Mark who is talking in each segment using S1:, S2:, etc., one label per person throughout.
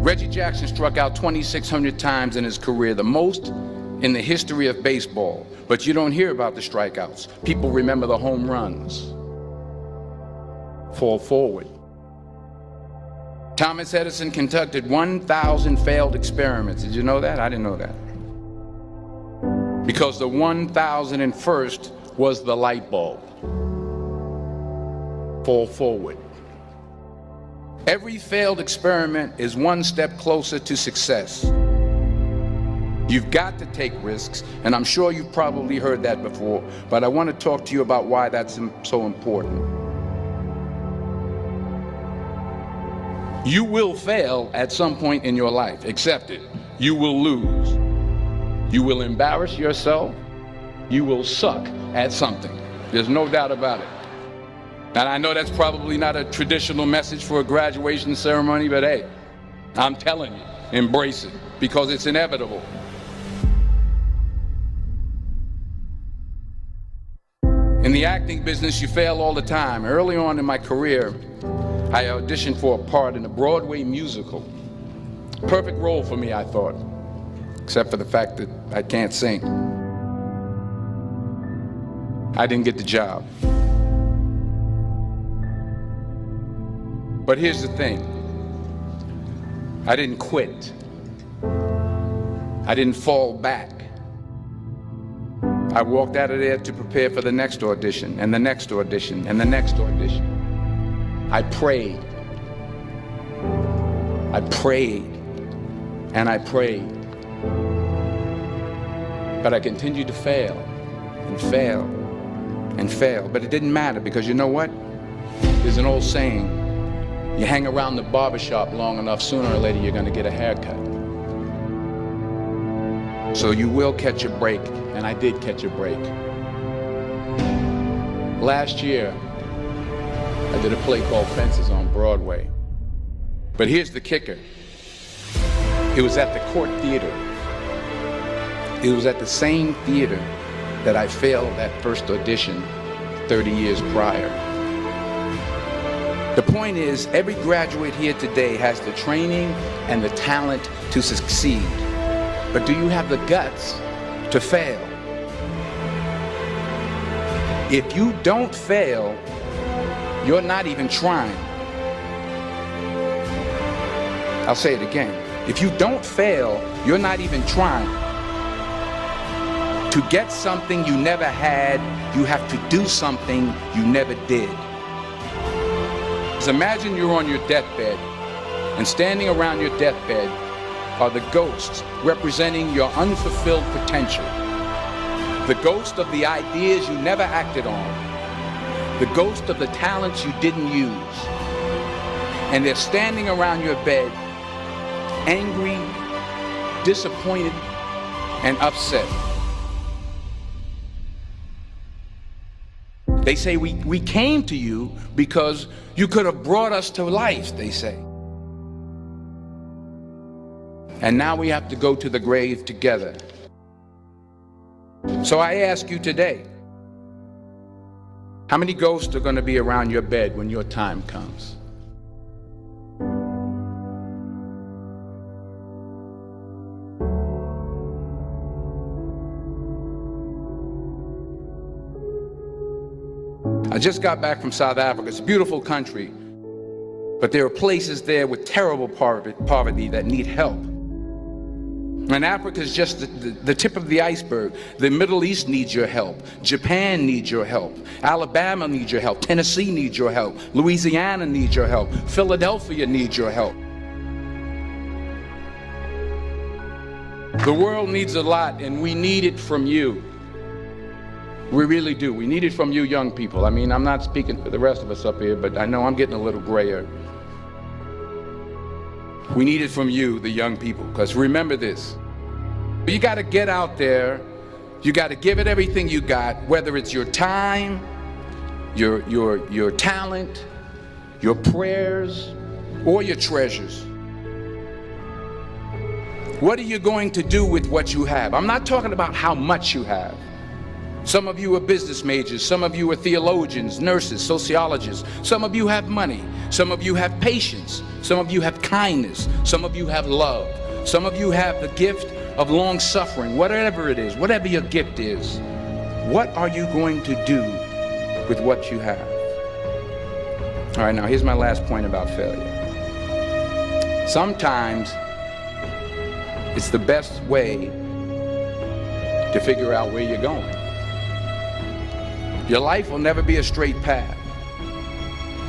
S1: Reggie Jackson struck out 2,600 times in his career, the most in the history of baseball. But you don't hear about the strikeouts. People remember the home runs. Fall forward. Thomas Edison conducted 1,000 failed experiments. Did you know that? I didn't know that. Because the 1,001st was the light bulb. Fall forward. Every failed experiment is one step closer to success. You've got to take risks, and I'm sure you've probably heard that before, but I want to talk to you about why that's so important. You will fail at some point in your life. Accept it. You will lose. You will embarrass yourself. You will suck at something. There's no doubt about it. And I know that's probably not a traditional message for a graduation ceremony, but hey, I'm telling you, embrace it, because it's inevitable. In the acting business, you fail all the time. Early on in my career, I auditioned for a part in a Broadway musical. Perfect role for me, I thought, except for the fact that I can't sing. I didn't get the job. But here's the thing. I didn't quit. I didn't fall back. I walked out of there to prepare for the next audition, and the next audition, and the next audition. I prayed. I prayed. And I prayed. But I continued to fail, and fail, and fail. But it didn't matter, because you know what? There's an old saying. You hang around the barbershop long enough, sooner or later you're going to get a haircut. So you will catch a break, and I did catch a break. Last year, I did a play called Fences on Broadway. But here's the kicker. It was at the Court Theater. It was at the same theater that I failed that first audition 30 years prior. The point is, every graduate here today has the training and the talent to succeed. But do you have the guts to fail? If you don't fail, you're not even trying. I'll say it again. If you don't fail, you're not even trying. To get something you never had, you have to do something you never did. Imagine you're on your deathbed, and standing around your deathbed are the ghosts representing your unfulfilled potential. The ghost of the ideas you never acted on. The ghost of the talents you didn't use. And they're standing around your bed, angry, disappointed, and upset. They say, we came to you because you could have brought us to life, they say. And now we have to go to the grave together. So I ask you today, how many ghosts are going to be around your bed when your time comes? I just got back from South Africa. It's a beautiful country, but there are places there with terrible poverty that need help. And Africa is just the tip of the iceberg. The Middle East needs your help. Japan needs your help. Alabama needs your help. Tennessee needs your help. Louisiana needs your help. Philadelphia needs your help. The world needs a lot, and we need it from you. We really do. We need it from you young people. I mean, I'm not speaking for the rest of us up here, but I know I'm getting a little grayer. We need it from you, the young people, because remember this. You got to get out there. You got to give it everything you got, whether it's your time, your talent, your prayers, or your treasures. What are you going to do with what you have? I'm not talking about how much you have. Some of you are business majors, some of you are theologians, nurses, sociologists. Some of you have money. Some of you have patience. Some of you have kindness. Some of you have love. Some of you have the gift of long suffering. Whatever it is, whatever your gift is, what are you going to do with what you have? All right, now here's my last point about failure. Sometimes it's the best way to figure out where you're going. Your life will never be a straight path.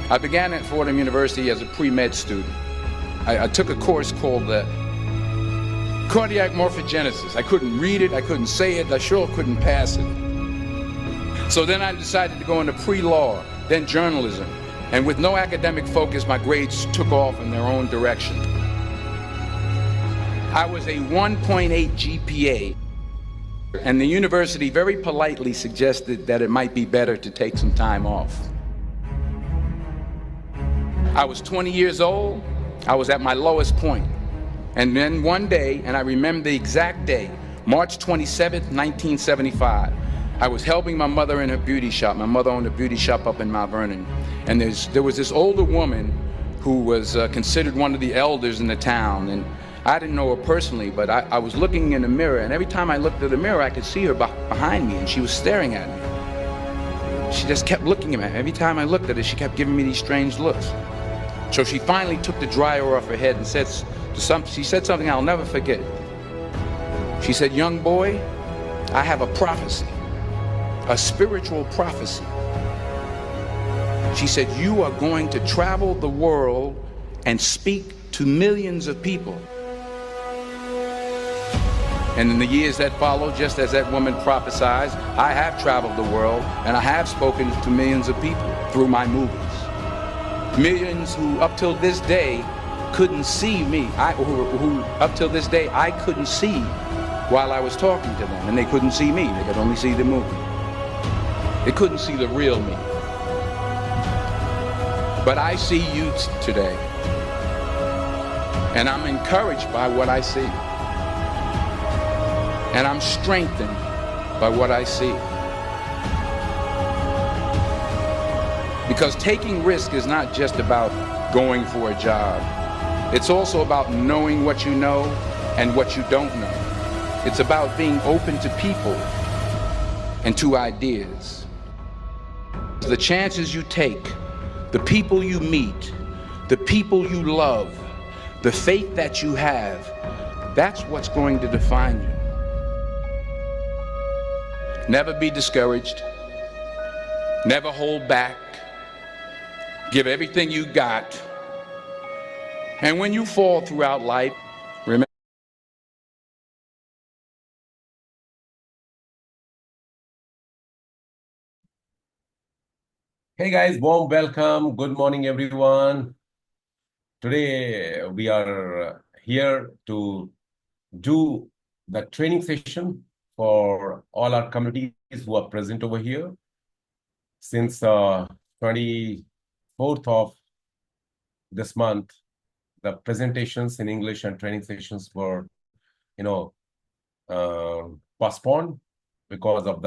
S1: I began at Fordham University as a pre-med student. I took a course called cardiac morphogenesis. I couldn't read it, I couldn't say it, I sure couldn't pass it. So then I decided to go into pre-law, then journalism. And with no academic focus, my grades took off in their own direction. I was a 1.8 GPA, and the university very politely suggested that it might be better to take some time off. I was 20 years old, I was at my lowest point. And then one day, and I remember the exact day, March 27th, 1975, I was helping my mother in her beauty shop. My mother owned a beauty shop up in Mount Vernon. And there was this older woman who was considered one of the elders in the town. And I didn't know her personally, but I was looking in the mirror, and every time I looked at the mirror, I could see her behind me, and she was staring at me. She just kept looking at me. Every time I looked at her, she kept giving me these strange looks. So she finally took the dryer off her head and she said something I'll never forget. She said, "Young boy, I have a prophecy, a spiritual prophecy." She said, "You are going to travel the world and speak to millions of people." And in the years that followed, just as that woman prophesied, I have traveled the world and I have spoken to millions of people through my movies. Millions who up till this day couldn't see me, who up till this day I couldn't see while I was talking to them, and they couldn't see me, they could only see the movie. They couldn't see the real me. But I see you today, and I'm encouraged by what I see. And I'm strengthened by what I see. Because taking risk is not just about going for a job. It's also about knowing what you know and what you don't know. It's about being open to people and to ideas. The chances you take, the people you meet, the people you love, the faith that you have, that's what's going to define you. Never be discouraged. Never hold back. Give everything you got. And when you fall throughout life, remember.
S2: Hey guys, warm welcome. Good morning, everyone. Today we are here to do the training session for all our communities who are present over here. Since 24th of this month, the presentations in English and training sessions were, postponed because of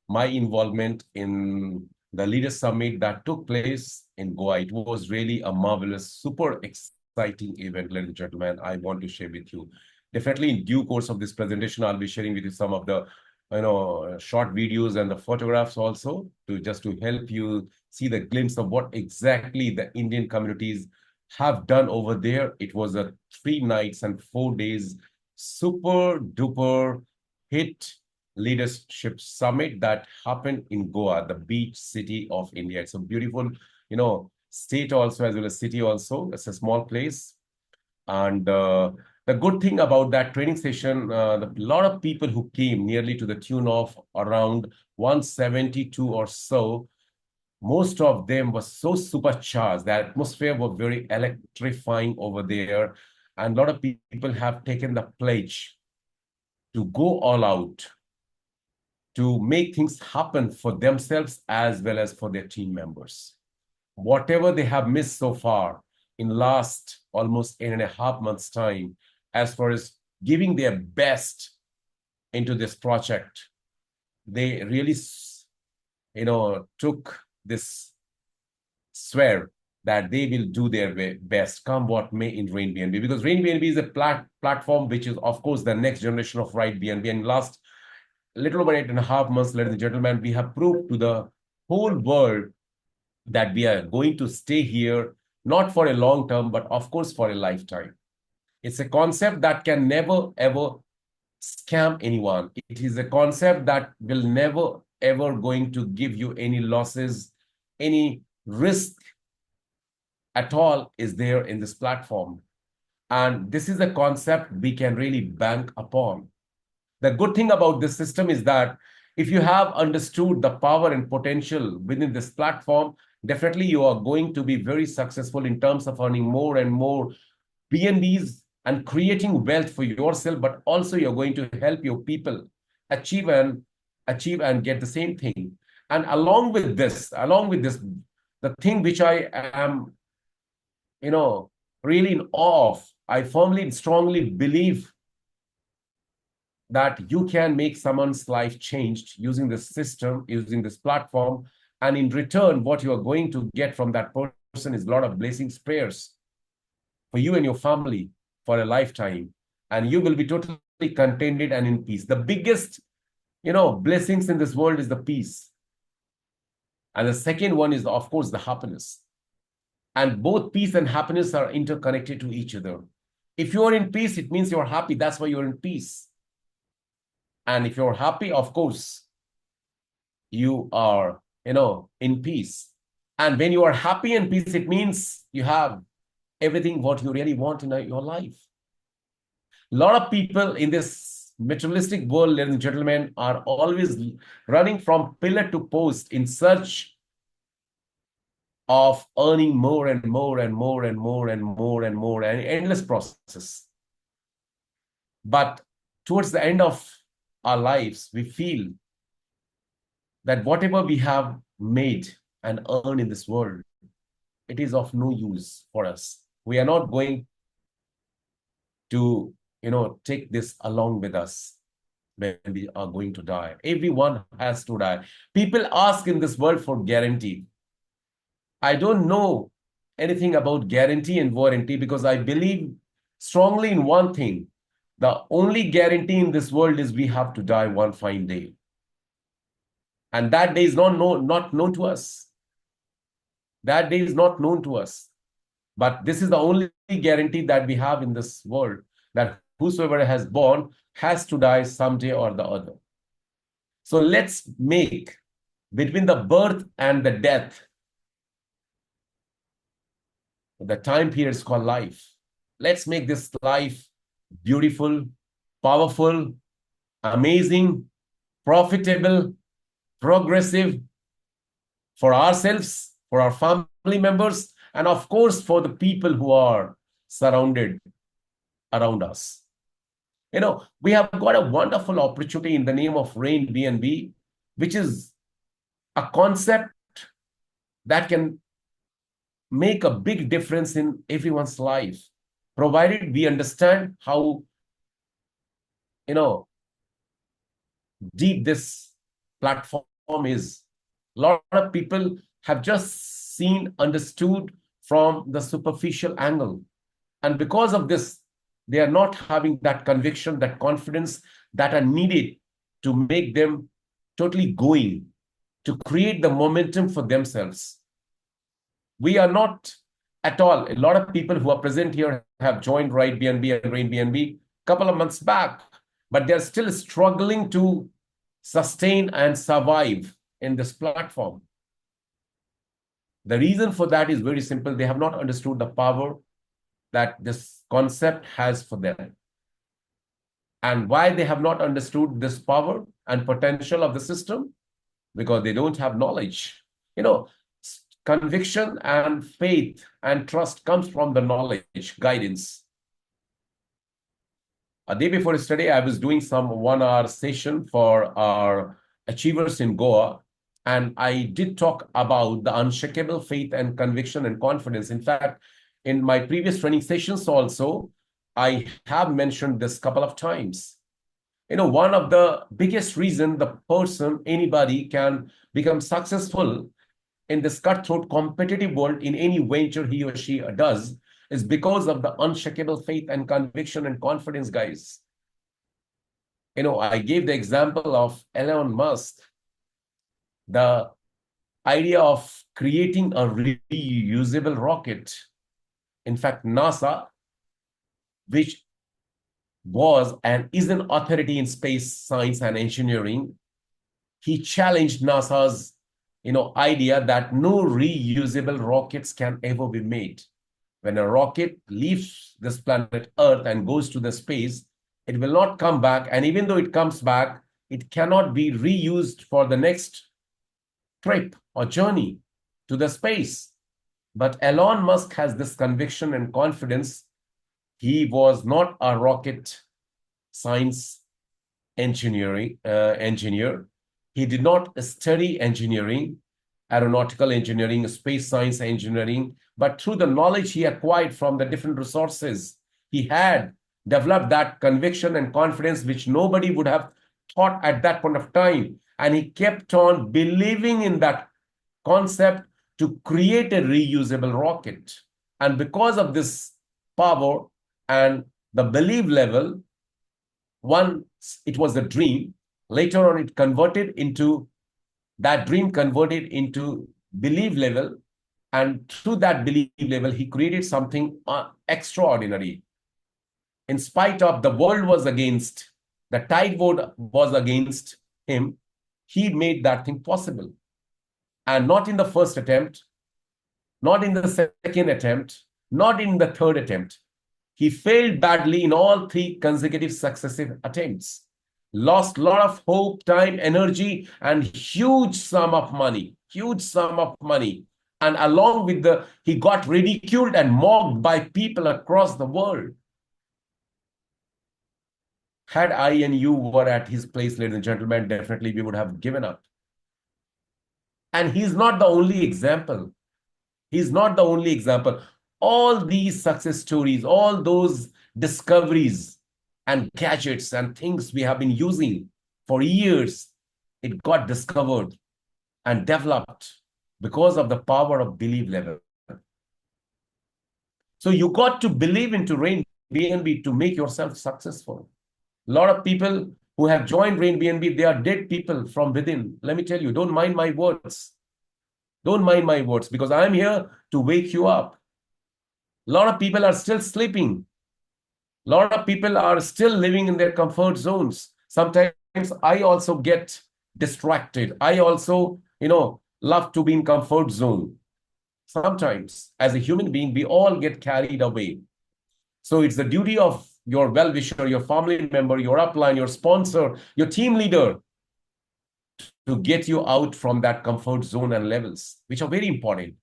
S2: my involvement in the Leaders Summit that took place in Goa. It was really a marvelous, super exciting event, ladies and gentlemen. I want to share with you. Definitely in due course of this presentation, I'll be sharing with you some of the short videos and the photographs also just to help you see the glimpse of what exactly the Indian communities have done over there. It was a 3 nights and 4 days super duper hit leadership summit that happened in Goa, the beach city of India. It's a beautiful, state also, as well as city also. It's a small place. And the good thing about that training session, a lot of people who came, nearly to the tune of around 172 or so, most of them were so supercharged. The atmosphere was very electrifying over there. And a lot of people have taken the pledge to go all out, to make things happen for themselves as well as for their team members. Whatever they have missed so far in last almost 8.5 months' time, as far as giving their best into this project, they really, took this swear that they will do their best, come what may, in Rain BNB, because Rain BNB is a platform which is, of course, the next generation of Right BNB. And last little over 8.5 months, ladies and gentlemen, we have proved to the whole world that we are going to stay here, not for a long term, but of course for a lifetime. It's a concept that can never, ever scam anyone. It is a concept that will never, ever going to give you any losses, any risk at all is there in this platform. And this is a concept we can really bank upon. The good thing about this system is that if you have understood the power and potential within this platform, definitely you are going to be very successful in terms of earning more and more BNBs and creating wealth for yourself, but also you're going to help your people achieve and get the same thing. And along with this, the thing which I am, really in awe of, I firmly and strongly believe that you can make someone's life changed using this system, using this platform. And in return, what you are going to get from that person is a lot of blessings, prayers for you and your family for a lifetime. And you will be totally contented and in peace. The biggest, blessings in this world is the peace. And the second one is, of course, the happiness. And both peace and happiness are interconnected to each other. If you are in peace, it means you're happy. That's why you're in peace. And if you're happy, of course, you are, in peace. And when you are happy and peace, it means you have everything what you really want in your life. A lot of people in this materialistic world, ladies and gentlemen, are always running from pillar to post in search of earning more and more and more and more and more and more, and endless process. But towards the end of our lives, we feel that whatever we have made and earned in this world, it is of no use for us. We are not going to, take this along with us when we are going to die. Everyone has to die. People ask in this world for guarantee. I don't know anything about guarantee and warranty, because I believe strongly in one thing. The only guarantee in this world is we have to die one fine day. And that day is not known to us. That day is not known to us. But this is the only guarantee that we have in this world, that whosoever has born has to die someday or the other. So let's make between the birth and the death, the time period is called life. Let's make this life beautiful, powerful, amazing, profitable, progressive for ourselves, for our family members, and of course, for the people who are surrounded around us. We have got a wonderful opportunity in the name of Rain BNB, which is a concept that can make a big difference in everyone's life, provided we understand how, deep this platform is. A lot of people have just understood from the superficial angle. And because of this, they are not having that conviction, that confidence that are needed to make them totally going, to create the momentum for themselves. We are not at all. A lot of people who are present here have joined Right BNB and Rain BNB a couple of months back, but they're still struggling to sustain and survive in this platform. The reason for that is very simple. They have not understood the power that this concept has for them. And why they have not understood this power and potential of the system? Because they don't have knowledge. Conviction and faith and trust comes from the knowledge, guidance. A day before yesterday, I was doing some 1-hour session for our achievers in Goa. And I did talk about the unshakable faith and conviction and confidence. In fact, in my previous training sessions also, I have mentioned this a couple of times. One of the biggest reasons anybody can become successful in this cutthroat competitive world in any venture he or she does is because of the unshakable faith and conviction and confidence, guys. I gave the example of Elon Musk, the idea of creating a reusable rocket. In fact, NASA, which was and is an authority in space science and engineering, he challenged NASA's idea that no reusable rockets can ever be made. When a rocket leaves this planet Earth and goes to the space, it will not come back. And even though it comes back, it cannot be reused for the next trip or journey to the space. But Elon Musk has this conviction and confidence. He was not a rocket science engineer. He did not study engineering, aeronautical engineering, space science engineering, but through the knowledge he acquired from the different resources, he had developed that conviction and confidence which nobody would have thought at that point of time. And he kept on believing in that concept to create a reusable rocket. And because of this power and the belief level, once it was a dream, later on that dream converted into belief level. And through that belief level, he created something extraordinary. In spite of the world was against, the tide was against him, he made that thing possible. And not in the first attempt, not in the second attempt, not in the third attempt. He failed badly in all 3 consecutive successive attempts. Lost a lot of hope, time, energy, and huge sum of money. And along with he got ridiculed and mocked by people across the world. Had I and you were at his place, ladies and gentlemen, definitely we would have given up. And he's not the only example. All these success stories, all those discoveries and gadgets and things we have been using for years, it got discovered and developed because of the power of belief level. So you got to believe into Rain BNB to make yourself successful. A lot of people who have joined Rain BNB, they are dead people from within. Let me tell you, don't mind my words. Don't mind my words, because I'm here to wake you up. A lot of people are still sleeping. A lot of people are still living in their comfort zones. Sometimes I also get distracted. I also, love to be in comfort zone. Sometimes, as a human being, we all get carried away. So it's the duty of your well-wisher, your family member, your upline, your sponsor, your team leader to get you out from that comfort zone and levels, which are very important.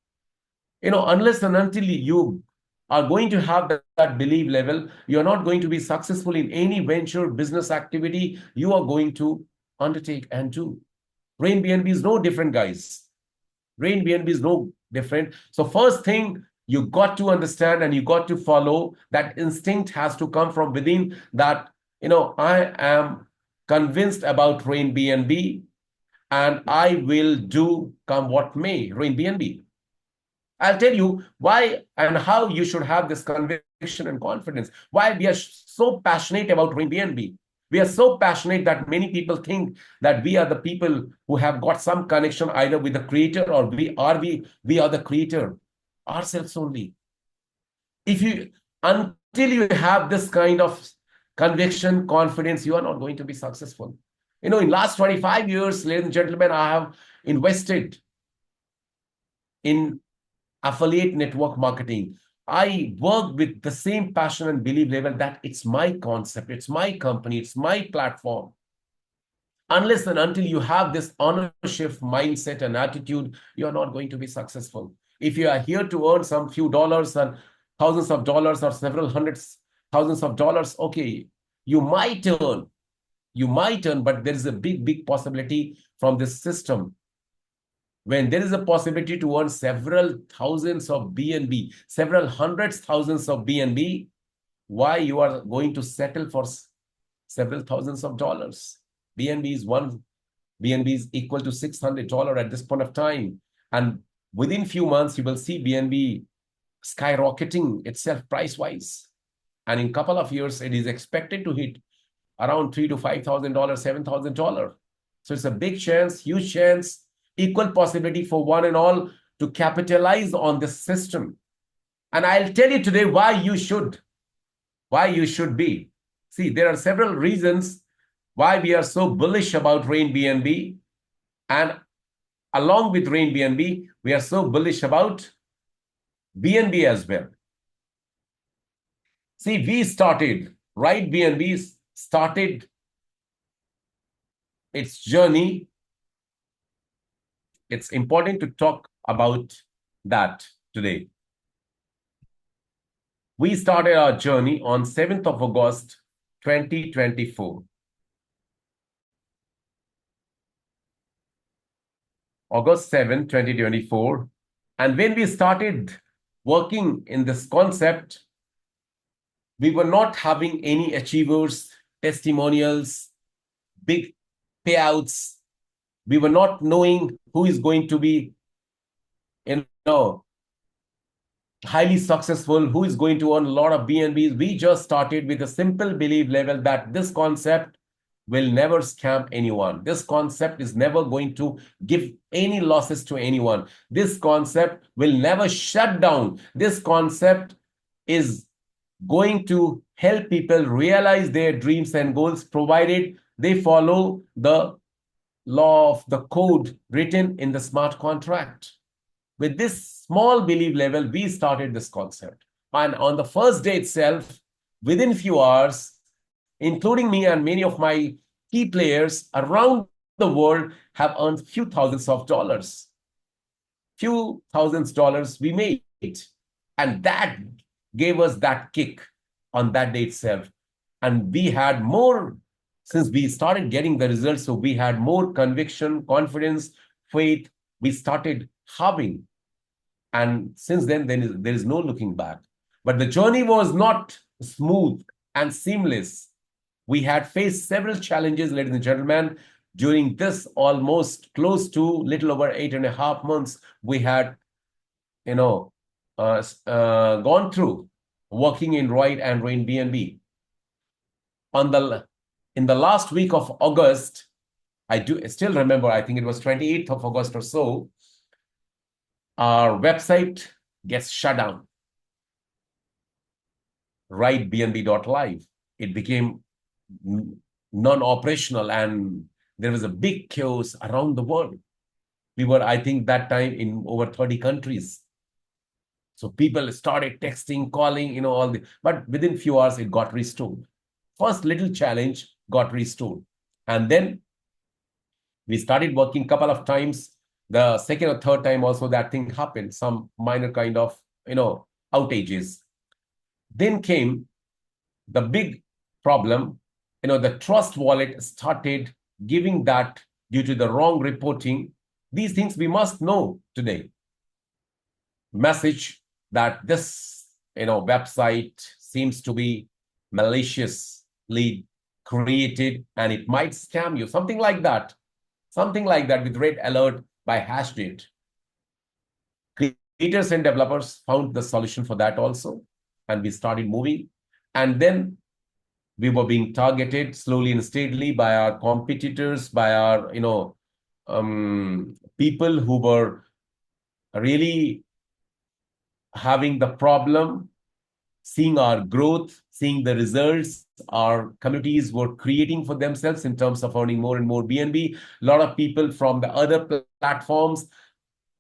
S2: Unless and until you are going to have that belief level, you're not going to be successful in any venture, business activity you are going to undertake and do. Rain BNB is no different, guys. Rain BNB is no different. So first thing, you got to understand and you got to follow that instinct has to come from within that, I am convinced about Rain BNB and I will do come what may, Rain BNB. I'll tell you why and how you should have this conviction and confidence. Why we are so passionate about Rain BNB. We are so passionate that many people think that we are the people who have got some connection either with the creator or we are the creator ourselves only. Until you have this kind of conviction, confidence, you are not going to be successful. In last 25 years, ladies and gentlemen, I have invested in affiliate network marketing. I work with the same passion and belief level that it's my concept, it's my company, it's my platform. Unless and until you have this ownership mindset and attitude, you're not going to be successful. If you are here to earn some few dollars and thousands of dollars or several hundreds thousands of dollars, okay, you might earn, but there is a big possibility from this system. When there is a possibility to earn several thousands of BNB, several hundreds thousands of BNB, why you are going to settle for several thousands of dollars? BNB is equal to $600 at this point of time. And within few months, you will see BNB skyrocketing itself price-wise. And in a couple of years, it is expected to hit around $3,000 to $5,000, $7,000. So it's a big chance, huge chance, equal possibility for one and all to capitalize on this system. And I'll tell you today why you should be. See, there are several reasons why we are so bullish about Rain BNB. And along with Rain BNB, we are so bullish about BNB as well. See, Right BNB started its journey. It's important to talk about that today. We started our journey on 7th of August, 2024. August 7, 2024. And when we started working in this concept, we were not having any achievers, testimonials, big payouts. We were not knowing who is going to be, highly successful, who is going to earn a lot of BNBs. We just started with a simple belief level that this concept will never scam anyone. This concept is never going to give any losses to anyone. This concept will never shut down. This concept is going to help people realize their dreams and goals, provided they follow the law of the code written in the smart contract. With this small belief level, we started this concept. And on the first day itself, within few hours, including me and many of my key players around the world have earned few thousands of dollars. Few thousands dollars we made. And that gave us that kick on that day itself. And we had more, since we started getting the results, so we had more conviction, confidence, faith. We started having. And since then, there is no looking back. But the journey was not smooth and seamless. We had faced several challenges, ladies and gentlemen. During this almost close to little over 8.5 months, we had, gone through working in Royd and Rain BNB. In the last week of August, I still remember, I think it was 28th of August or so, our website gets shut down. RightBNB.live. It became non-operational, and there was a big chaos around the world. We were, I think, that time in over 30 countries. So people started texting, calling, but within few hours, it got restored. First little challenge got restored. And then we started working a couple of times. The second or third time also that thing happened, some minor kind of, outages. Then came the big problem, the trust wallet started giving that due to the wrong reporting. These things we must know today. Message that this, website seems to be maliciously created and it might scam you, something like that with red alert by hash date. Creators and developers found the solution for that also, and we started moving. And then we were being targeted slowly and steadily by our competitors, by our, people who were really having the problem, seeing our growth, seeing the results our communities were creating for themselves in terms of earning more and more BNB. A lot of people from the other platforms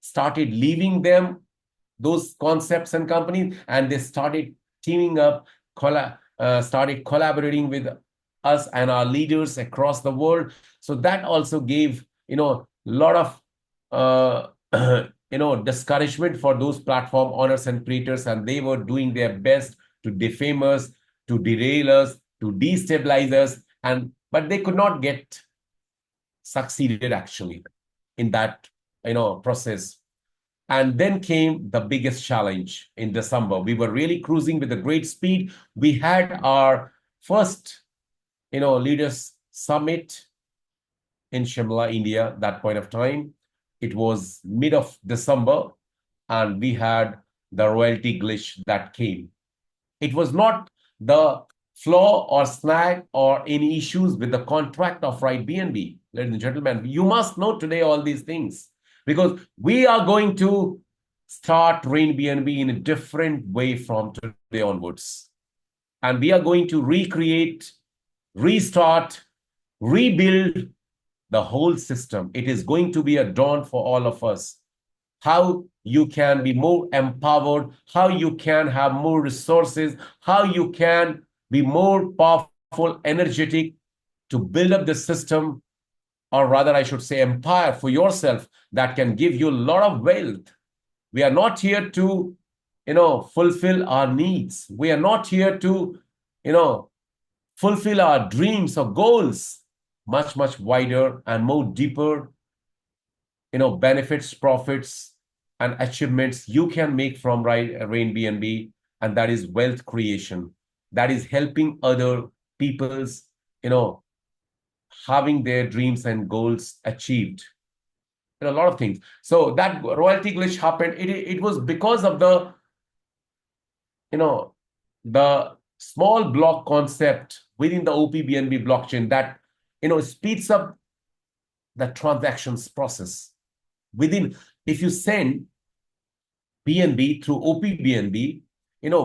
S2: started leaving those concepts and companies, and they started teaming up, started collaborating with us and our leaders across the world. So that also gave, a lot of, discouragement for those platform owners and creators, and they were doing their best to defame us, to derail us, to destabilize us, but they could not get succeeded actually in that, process. And then came the biggest challenge in December. We were really cruising with a great speed. We had our first, leaders summit in Shimla, India, that point of time. It was mid of December. and we had the royalty glitch that came. It was not the flaw or snag or any issues with the contract of Right BNB. Ladies and gentlemen, you must know today all these things, because we are going to start Rain BNB in a different way from today onwards. And we are going to recreate, restart, rebuild the whole system. It is going to be a dawn for all of us. How you can be more empowered, how you can have more resources, how you can be more powerful, energetic to build up the system, or rather I should say empire for yourself that can give you a lot of wealth. We are not here to, fulfill our needs. We are not here to, fulfill our dreams or goals. Much, much wider and more deeper, benefits, profits, and achievements you can make from Rain BNB, and that is wealth creation. That is helping other people's, having their dreams and goals achieved. A lot of things. So that royalty glitch happened. It was because of the, the small block concept within the OPBNB blockchain that, speeds up the transactions process. If you send BNB through OPBNB,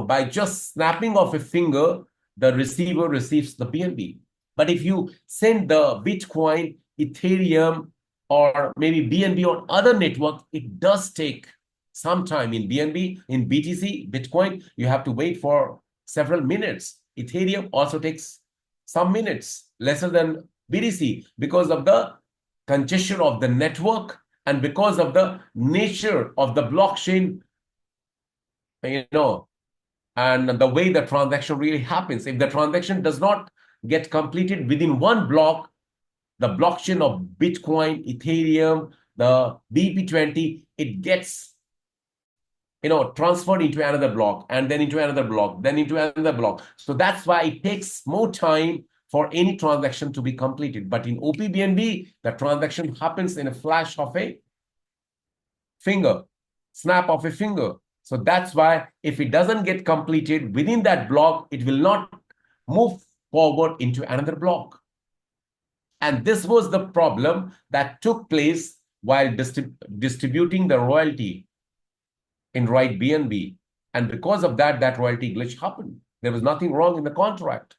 S2: by just snapping of a finger, the receiver receives the BNB. But if you send the Bitcoin, Ethereum, or maybe BNB on other networks, it does take some time. In BNB, in BTC, Bitcoin, you have to wait for several minutes. Ethereum also takes some minutes, lesser than BTC, because of the congestion of the network and because of the nature of the blockchain, and the way the transaction really happens. If the transaction does not get completed within one block, the blockchain of Bitcoin, Ethereum, the BP20, it gets, transferred into another block, and then into another block, then into another block. So that's why it takes more time for any transaction to be completed. But in OPBNB, the transaction happens in a flash of a finger, snap of a finger. So that's why if it doesn't get completed within that block, it will not move forward into another block. And this was the problem that took place while distributing the royalty in Right BNB. And because of that, that royalty glitch happened. There was nothing wrong in the contract.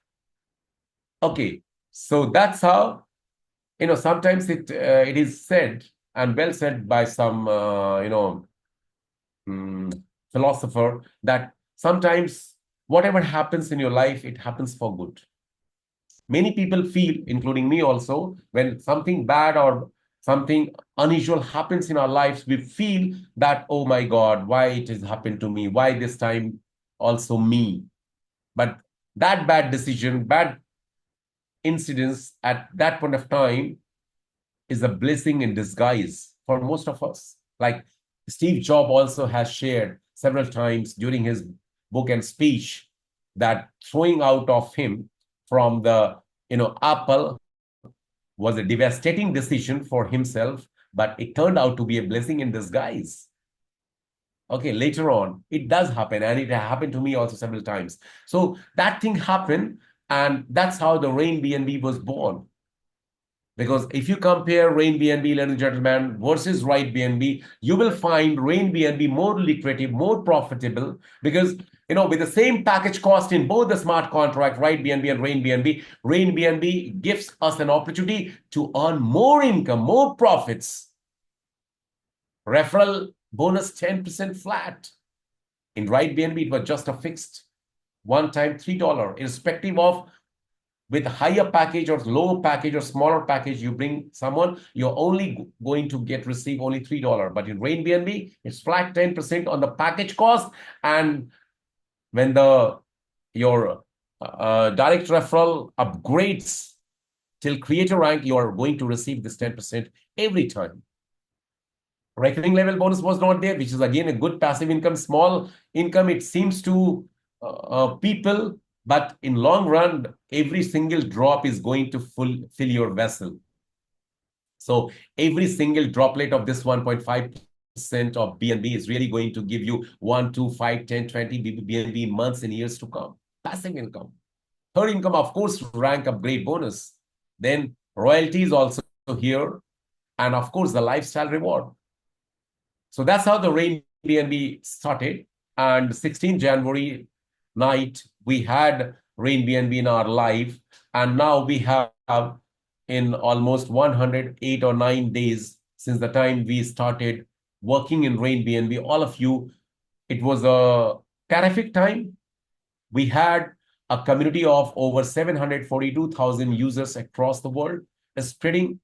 S2: Okay, so that's how, sometimes it is said, and well said by some, philosopher, that sometimes whatever happens in your life, it happens for good. Many people feel, including me also, when something bad or something unusual happens in our lives, we feel that, oh my God, why it has happened to me? Why this time also me? But that bad decision, bad incidents at that point of time is a blessing in disguise for most of us. Like Steve Jobs also has shared several times during his book and speech that throwing out of him from the Apple was a devastating decision for himself, but it turned out to be a blessing in disguise. Okay, later on, it does happen, and it happened to me also several times. So that thing happened, and that's how the Rain BNB was born. Because if you compare Rain BNB, ladies and gentlemen, versus Right BNB, you will find Rain BNB more lucrative, more profitable, because with the same package cost in both the smart contract, Right BNB and Rain BNB gives us an opportunity to earn more income, more profits. Referral bonus 10% flat. In Right BNB, it was just a fixed one-time $3, irrespective of with higher package or lower package or smaller package, you bring someone, you're only going to receive only $3. But in Rain BNB, it's flat 10% on the package cost. And when your direct referral upgrades till creator rank, you are going to receive this 10% every time. Recurring level bonus was not there, which is again a good passive income, small income. It seems to people, but in long run, every single drop is going to fill your vessel. So every single droplet of this 1.5 of BNB is really going to give you 1, 2, 5, 10, 20 BNB months and years to come. Passive income. Third income, of course, rank upgrade bonus. Then royalties also here. And of course, the lifestyle reward. So that's how the Rain BNB started. And 16th January night, we had Rain BNB in our live. And now we have in almost 108 or 9 days since the time we started working in Rain BNB, all of you, it was a terrific time. We had a community of over 742,000 users across the world, spreading,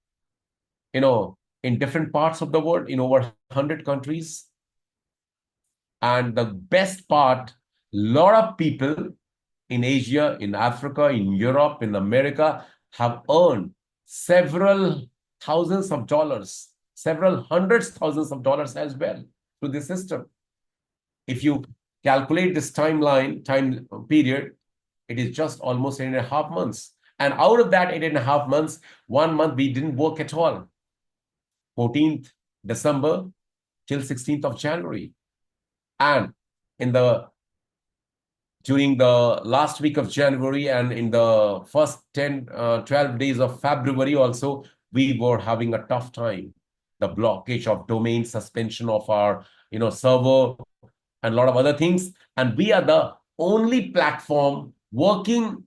S2: in different parts of the world, in over 100 countries. And the best part, a lot of people in Asia, in Africa, in Europe, in America have earned several thousands of dollars, several hundreds thousands of dollars as well through this system. If you calculate this time period, it is just almost 8.5 months. And out of that 8.5 months, 1 month we didn't work at all. 14th December till 16th of January. And during the last week of January and in the first 12 days of February also, we were having a tough time. The blockage of domain, suspension of our server, and a lot of other things. And we are the only platform working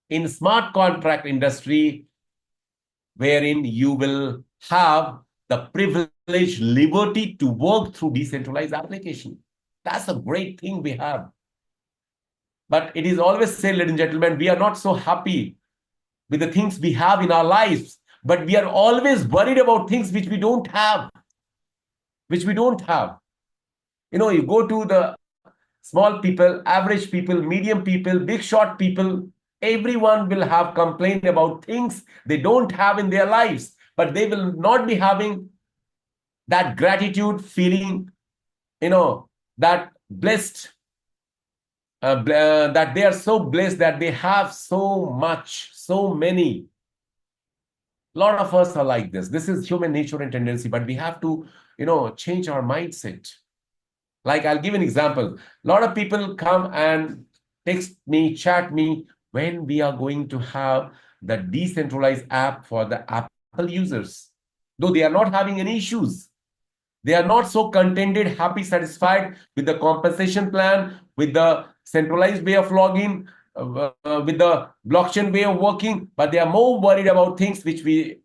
S2: in smart contract industry wherein you will have the privileged liberty to work through decentralized application. That's a great thing we have. But it is always said, ladies and gentlemen, we are not so happy with the things we have in our lives, but we are always worried about things which we don't have. You go to the small people, average people, medium people, big short people, everyone will have complained about things they don't have in their lives, but they will not be having that gratitude feeling, that blessed, that they are so blessed that they have so much, so many. A lot of us are like this. This is human nature and tendency, but we have to, change our mindset. Like, I'll give an example. A lot of people come and text me, chat me, when we are going to have the decentralized app for the Apple users. Though they are not having any issues. They are not so contented, happy, satisfied with the compensation plan, with the centralized way of login, with the blockchain way of working, but they are more worried about things which we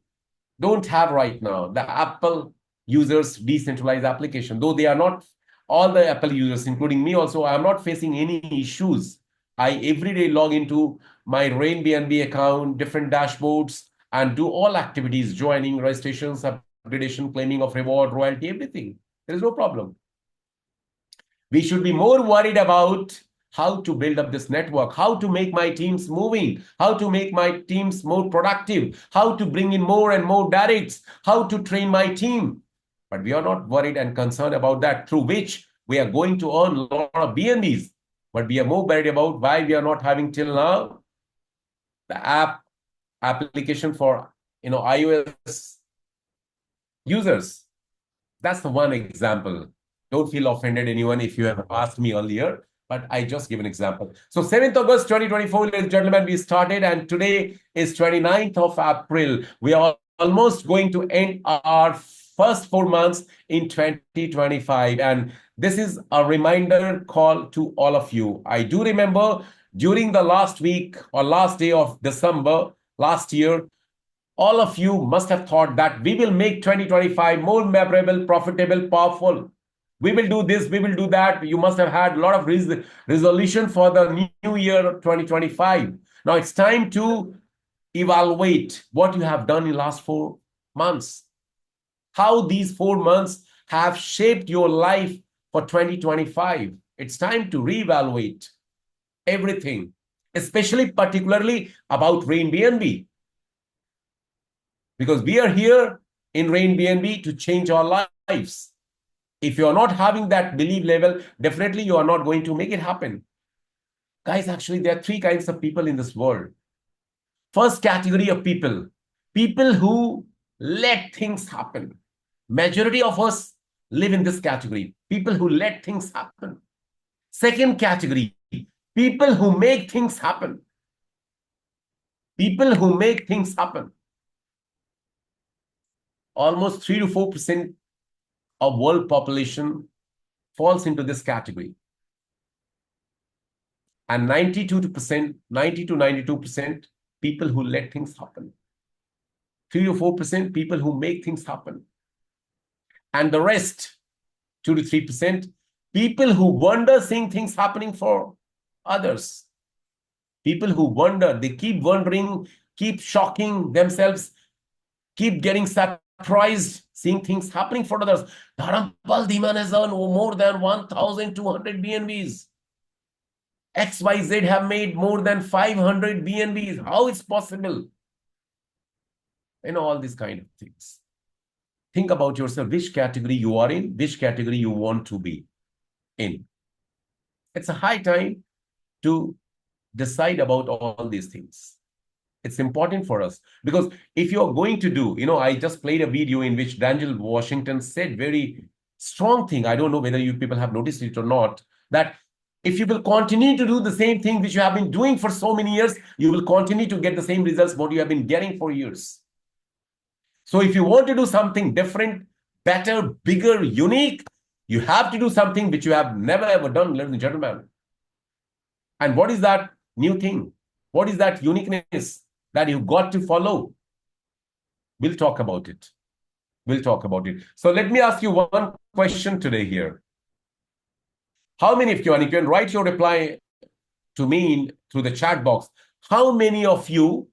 S2: don't have right now. The Apple users decentralized application, though they are not all the Apple users, including me also, I am not facing any issues. I every day log into my Rain BNB account, different dashboards, and do all activities, joining, registrations, upgradation, claiming of reward, royalty, everything. There is no problem. We should be more worried about how to build up this network, how to make my teams moving, how to make my teams more productive, how to bring in more and more directs, how to train my team. But we are not worried and concerned about that, through which we are going to earn a lot of BNBs. But we are more worried about why we are not having till now the application for iOS users. That's the one example. Don't feel offended, anyone, if you have asked me earlier, but I just give an example. So 7th August 2024, ladies and gentlemen, we started, and today is 29th of April. We are almost going to end our first 4 months in 2025. And this is a reminder call to all of you. I do remember during the last week or last day of December last year, all of you must have thought that we will make 2025 more memorable, profitable, powerful. We will do this, we will do that. You must have had a lot of resolution for the new year 2025. Now it's time to evaluate what you have done in the last 4 months. How these 4 months have shaped your life for 2025. It's time to reevaluate everything, especially particularly about Rain BNB. Because we are here in Rain BNB to change our lives. If you are not having that belief level, definitely you are not going to make it happen. Guys, actually, there are 3 kinds of people in this world. First category of people who let things happen. Majority of us live in this category. People who let things happen. Second category, people who make things happen. People who make things happen. Almost 3 to 4% of world population falls into this category. And 90 to 92% people who let things happen. 3 to 4% people who make things happen. And the rest, 2 to 3%, people who wonder seeing things happening for others. People who wonder, they keep wondering, keep shocking themselves, keep getting surprised seeing things happening for others. Dharampal Dhiman has earned more than 1,200 BNBs. XYZ have made more than 500 BNBs. How it's possible? All these kind of things. Think about yourself, which category you are in, which category you want to be in. It's a high time to decide about all these things. It's important for us because if you're going to do, I just played a video in which Daniel Washington said very strong thing. I don't know whether you people have noticed it or not, that if you will continue to do the same thing which you have been doing for so many years, you will continue to get the same results what you have been getting for years. So if you want to do something different, better, bigger, unique, you have to do something which you have never ever done, ladies and gentlemen. And what is that new thing? What is that uniqueness that you've got to follow? We'll talk about it. We'll talk about it. So let me ask you one question today here. How many of you, and you can write your reply to me through the chat box, how many of you,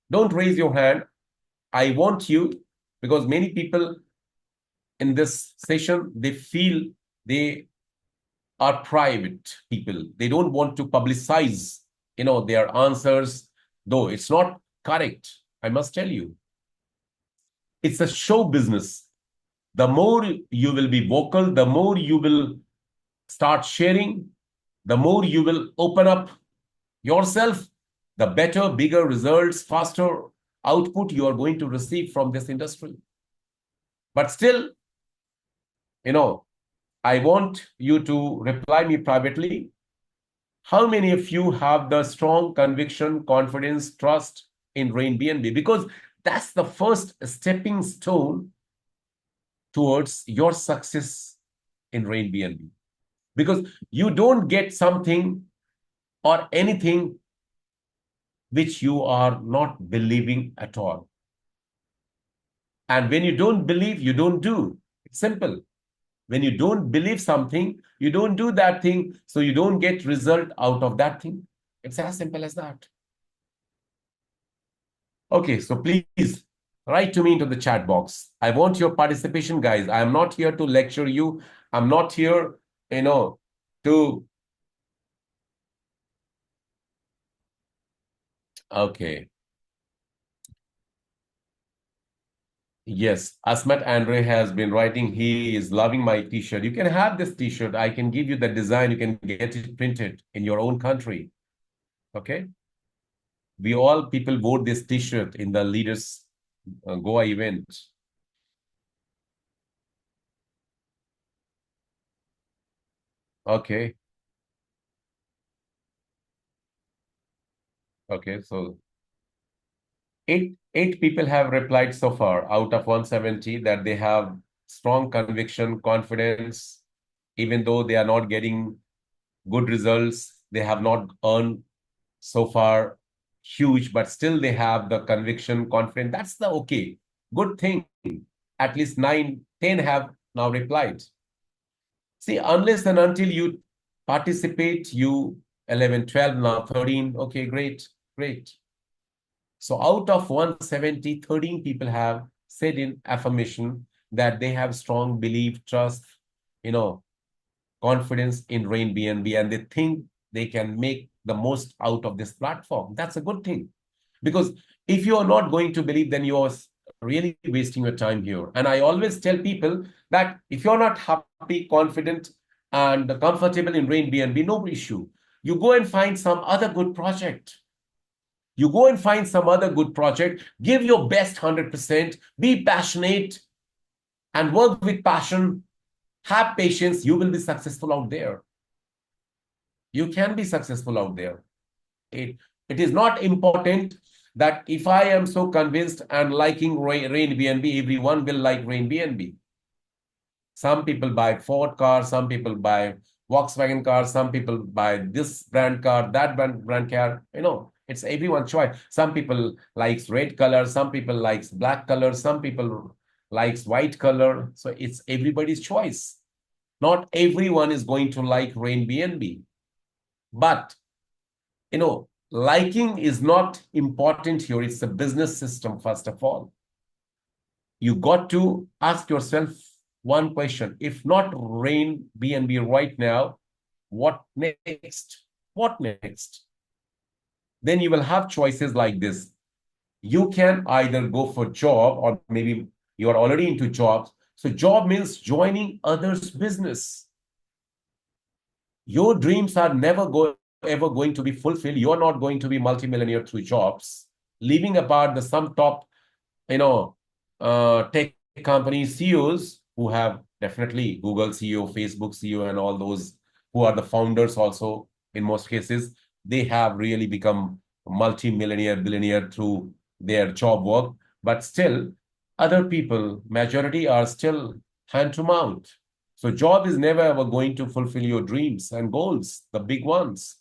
S2: don't raise your hand, I want you, because many people in this session, they feel they are private people. They don't want to publicize, their answers, though it's not correct. I must tell you, it's a show business. The more you will be vocal, the more you will start sharing, the more you will open up yourself, the better, bigger results, faster output you are going to receive from this industry. But still, I want you to reply me privately. How many of you have the strong conviction, confidence, trust in Rain BNB? Because that's the first stepping stone towards your success in Rain BNB. Because you don't get something or anything which you are not believing at all. And when you don't believe, you don't do. It's simple. When you don't believe something, you don't do that thing, so you don't get result out of that thing. It's as simple as that. Okay, so please write to me into the chat box. I want your participation, guys. I am not here to lecture you. I'm not here, to... Okay. Yes, Asmat Andre has been writing, he is loving my t-shirt. You can have this t-shirt. I can give you the design. You can get it printed in your own country. Okay? We all people wore this t-shirt in the Leaders Goa event. Okay. Okay, so eight people have replied so far out of 170 that they have strong conviction, confidence, even though they are not getting good results, they have not earned so far huge, but still they have the conviction, confidence. That's the okay, good thing. At least 9, 10 have now replied. See, unless and until you participate, you 11, 12, now 13. Okay, great, great. So out of 170, 13 people have said in affirmation that they have strong belief, trust, confidence in Rain BNB, and they think they can make the most out of this platform. That's a good thing. Because if you are not going to believe, then you are really wasting your time here. And I always tell people that if you're not happy, confident, and comfortable in Rain BNB, no issue. You go and find some other good project. You go and find some other good project, give your best 100%, be passionate, and work with passion, have patience, you will be successful out there. You can be successful out there. It is not important that if I am so convinced and liking Rain BNB, everyone will like Rain BNB. Some people buy Ford cars, some people buy Volkswagen cars, some people buy this brand car, that brand car. It's everyone's choice. Some people likes red color, some people likes black color, some people likes white color. So it's everybody's choice. Not everyone is going to like Rain BNB. But, liking is not important here. It's a business system, first of all. You got to ask yourself one question. If not Rain BNB right now, what next? What next? Then you will have choices like this. You can either go for job, or maybe you are already into jobs. So job means joining others' business. Your dreams are ever going to be fulfilled. You're not going to be multimillionaire through jobs. Leaving apart some top, tech company CEOs who have definitely Google CEO, Facebook CEO, and all those who are the founders also, in most cases, they have really become multi-millionaire, billionaire through their job work. But still, other people, majority are still hand to mouth. So job is never ever going to fulfill your dreams and goals, the big ones.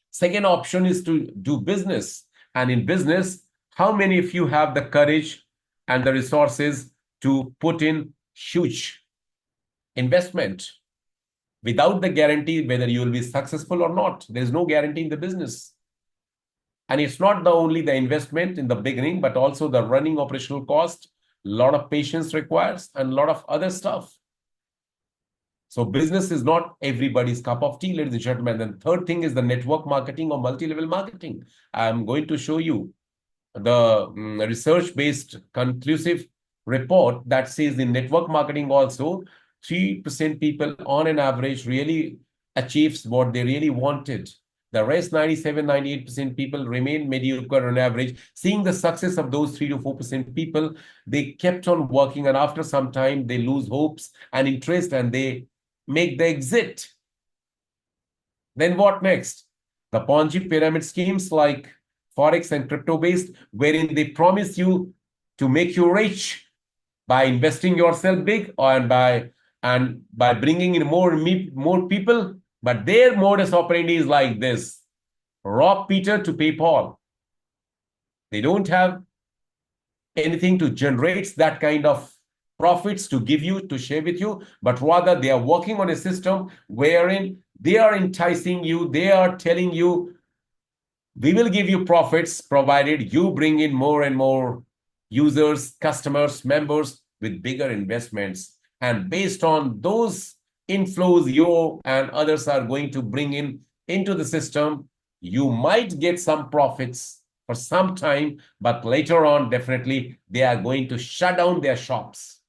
S2: Second option is to do business. And in business, how many of you have the courage and the resources to put in huge investment without the guarantee whether you will be successful or not? There is no guarantee in the business. And it's not only the investment in the beginning, but also the running operational cost, a lot of patience requires, and a lot of other stuff. So business is not everybody's cup of tea, ladies and gentlemen. And third thing is the network marketing or multi-level marketing. I'm going to show you the research-based conclusive report that says in network marketing also, 3% people on an average really achieves what they really wanted. The rest 97, 98% people remain mediocre on average. Seeing the success of those 3 to 4% people, they kept on working, and after some time, they lose hopes and interest and they make the exit. Then what next? The Ponzi pyramid schemes like Forex and crypto-based, wherein they promise you to make you rich by investing yourself big and by bringing in more people. But their modus operandi is like this: rob Peter to pay Paul. They don't have anything to generate that kind of profits to give you, to share with you, but rather they are working on a system wherein they are enticing you, they are telling you, we will give you profits provided you bring in more and more users, customers, members with bigger investments. And based on those inflows you and others are going to bring into the system, you might get some profits for some time, but later on, definitely, they are going to shut down their shops.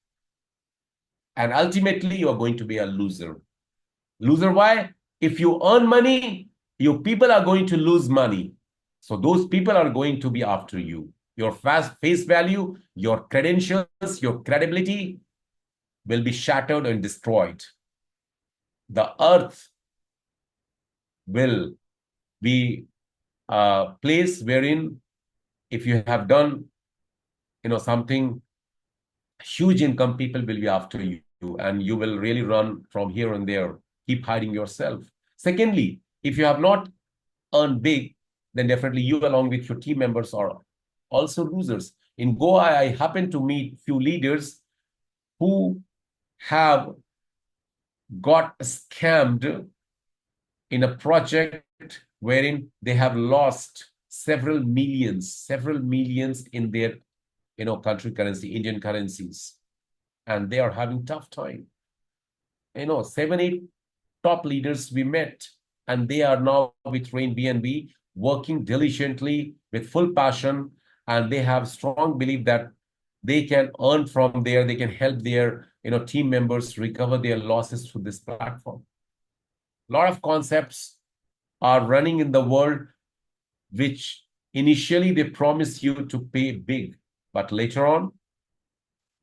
S2: And ultimately, you are going to be a loser. Loser, why? If you earn money, your people are going to lose money. So those people are going to be after you. Your face value, your credentials, your credibility will be shattered and destroyed. The earth will be a place wherein if you have done something huge income, people will be after you and you will really run from here and there, keep hiding yourself. Secondly, if you have not earned big, then definitely you along with your team members are also losers. In Goa, I happen to meet few leaders who have got scammed in a project wherein they have lost several millions in their country currency, Indian currencies, and they are having tough time. 7, 8 top leaders we met, and they are now with Rain BNB working diligently with full passion, and they have strong belief that they can earn from there, they can help their team members recover their losses through this platform. A lot of concepts are running in the world which initially they promise you to pay big, but later on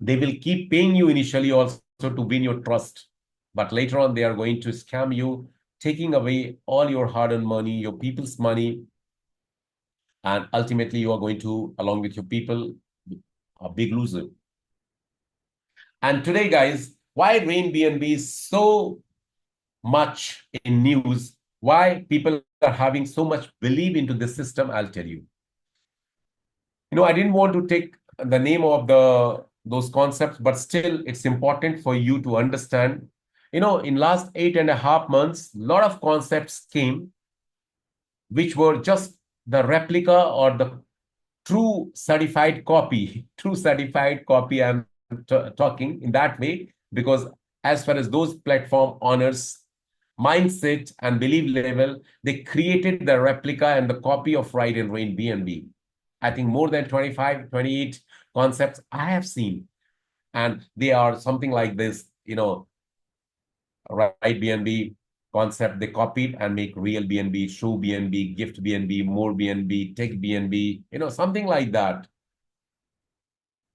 S2: They will keep paying you initially also to win your trust. But later on, they are going to scam you, taking away all your hard-earned money, your people's money. And ultimately, you are going to, along with your people, a big loser. And today, guys, why Rain BNB is so much in news, why people are having so much belief into this system, I'll tell you. I didn't want to take the name of those concepts, but still it's important for you to understand. In last 8.5 months, a lot of concepts came which were just the replica or the true certified copy. True certified copy, I'm talking in that way, because as far as those platform honors mindset and belief level, they created the replica and the copy of Ride and Rain BNB. I think more than 25, 28 concepts I have seen. And they are something like this, Ride BNB concept, they copied and make real BNB, show BNB, gift BNB, more BNB, tech BNB, something like that.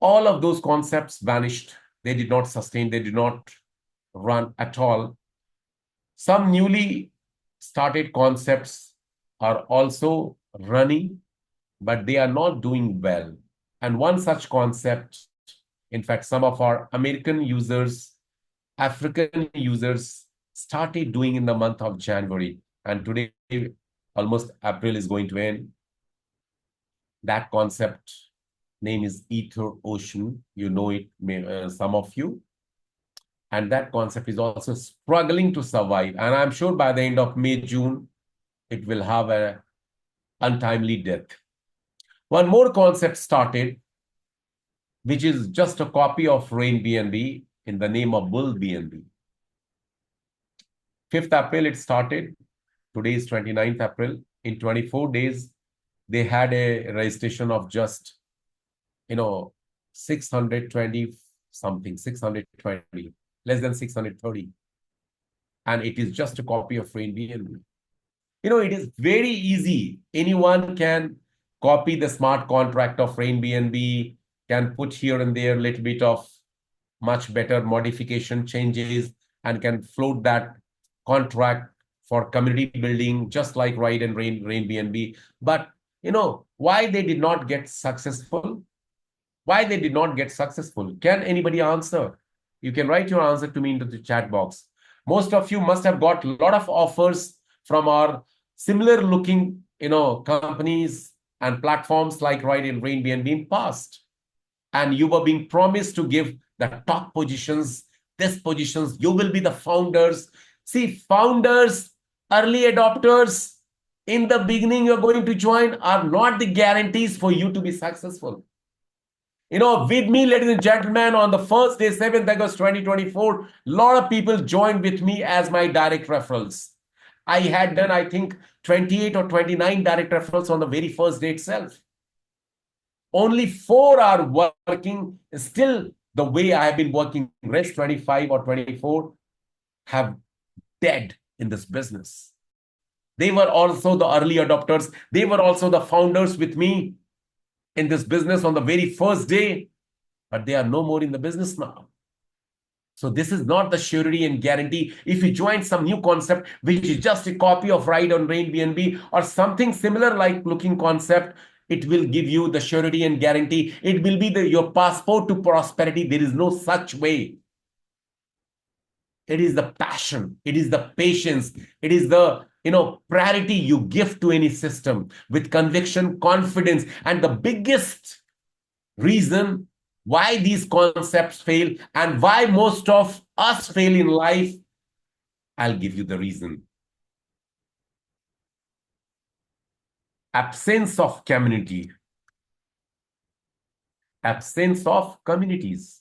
S2: All of those concepts vanished. They did not sustain, they did not run at all. Some newly started concepts are also running, but they are not doing well. And one such concept, in fact, some of our American users, African users started doing in the month of January. And today, almost April is going to end. That concept name is Ether Ocean. You know it, some of you. And that concept is also struggling to survive. And I'm sure by the end of May, June, it will have an untimely death. One more concept started, which is just a copy of Rain BNB in the name of Bull BNB. 5th April, it started. Today is 29th April. In 24 days, they had a registration of just, 620 something, 620, less than 630. And it is just a copy of Rain BNB. It is very easy. Anyone can copy the smart contract of Rain BNB, can put here and there a little bit of much better modification changes, and can float that contract for community building, just like Ride and Rain BNB. But, why they did not get successful? Why they did not get successful? Can anybody answer? You can write your answer to me into the chat box. Most of you must have got a lot of offers from our similar looking, companies and platforms like Ride and Rain BNB in past. And you were being promised to give the top positions, these positions, you will be the founders. See, founders, early adopters, in the beginning you're going to join are not the guarantees for you to be successful. With me, ladies and gentlemen, on the first day, 7th August 2024, a lot of people joined with me as my direct referrals. I had done, I think, 28 or 29 direct referrals on the very first day itself. Only 4 are working still the way I have been working. Rest 25 or 24 have dead in this business. They were also the early adopters. They were also the founders with me in this business on the very first day, but they are no more in the business now. So this is not the surety and guarantee. If you join some new concept, which is just a copy of Ride on Rain BNB or something similar like looking concept, it will give you the surety and guarantee. It will be your passport to prosperity. There is no such way. It is the passion. It is the patience. It is the priority you give to any system with conviction, confidence. And the biggest reason why these concepts fail and why most of us fail in life, I'll give you the reason. Absence of community. Absence of communities.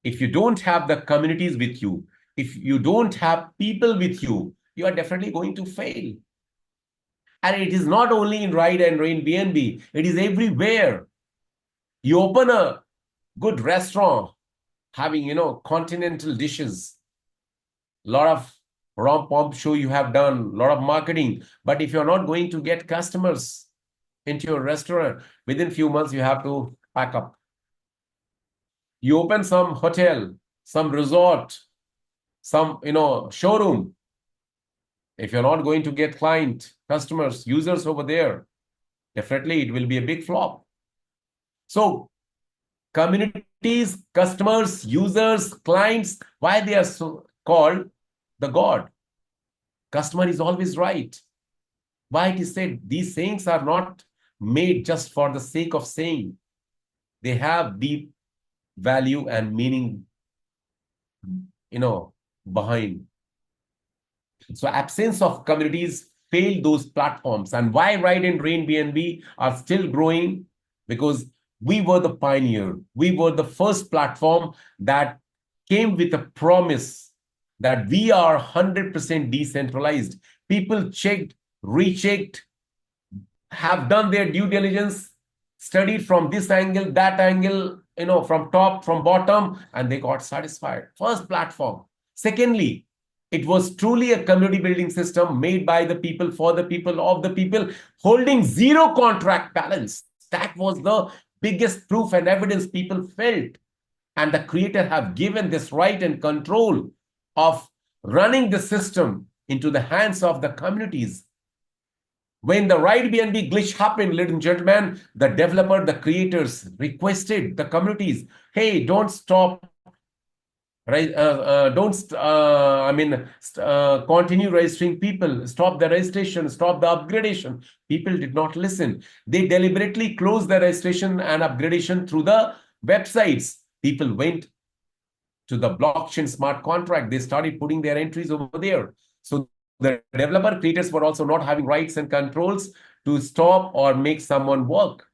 S2: If you don't have the communities with you, if you don't have people with you, you are definitely going to fail. And it is not only in Ride and Rain BNB, it is everywhere. You open a good restaurant having, continental dishes, a lot of pomp show you have done, a lot of marketing. But if you're not going to get customers into your restaurant, within few months, you have to pack up. You open some hotel, some resort, some, showroom. If you're not going to get customers, users over there, definitely it will be a big flop. So communities, customers, users, clients, why they are so called the God? Customer is always right. Why it is said? These sayings are not made just for the sake of saying. They have deep value and meaning, behind. So absence of communities failed those platforms. And why Ride and Rain BNB are still growing? Because we were the pioneer. We were the first platform that came with a promise that we are 100% decentralized. People checked, rechecked, have done their due diligence, studied from this angle, that angle, from top, from bottom, and they got satisfied. First platform. Secondly, it was truly a community building system made by the people, for the people, of the people, holding zero contract balance. That was the biggest proof and evidence people felt. And the creator have given this right and control of running the system into the hands of the communities. When the Ride BNB glitch happened, ladies and gentlemen, the developer, the creators requested the communities, hey, don't stop, right? Continue registering people, stop the registration, stop the upgradation. People did not listen. They deliberately closed the registration and upgradation through the websites. People went to the blockchain smart contract. They started putting their entries over there. So the developer creators were also not having rights and controls to stop or make someone work.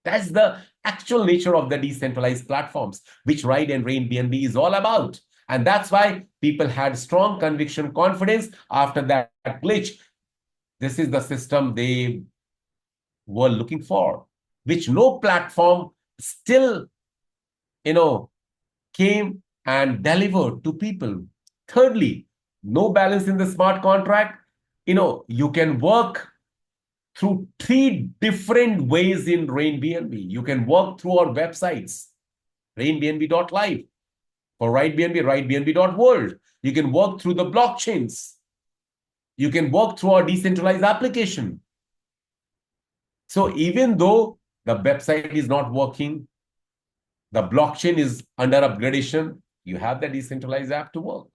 S2: That's the actual nature of the decentralized platforms, which Ride and Rain BNB is all about. And that's why people had strong conviction, confidence after that glitch. This is the system they were looking for, which no platform still, came and delivered to people. Thirdly, no balance in the smart contract. You can work through 3 different ways in Rain BNB. You can work through our websites, rainbnb.live. For Ride BNB, ridebnb.world. You can work through the blockchains. You can work through our decentralized application. So even though the website is not working, the blockchain is under upgradation, you have the decentralized app to work.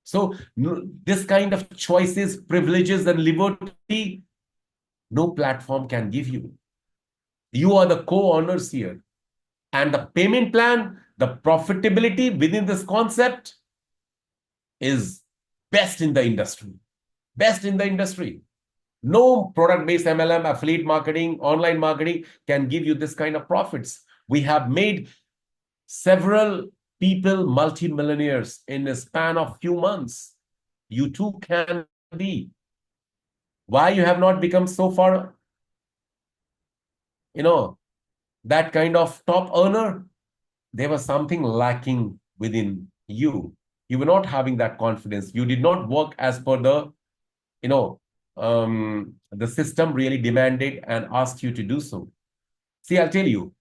S2: So this kind of choices, privileges, and liberty, no platform can give you. You are the co-owners here. And the payment plan, the profitability within this concept is best in the industry. Best in the industry. No product-based MLM, affiliate marketing, online marketing can give you this kind of profits. We have made several people multi-millionaires in a span of few months. You too can be. Why you have not become so far, that kind of top earner? There was something lacking within you. You were not having that confidence. You did not work as per the, the system really demanded and asked you to do so. See, I'll tell you,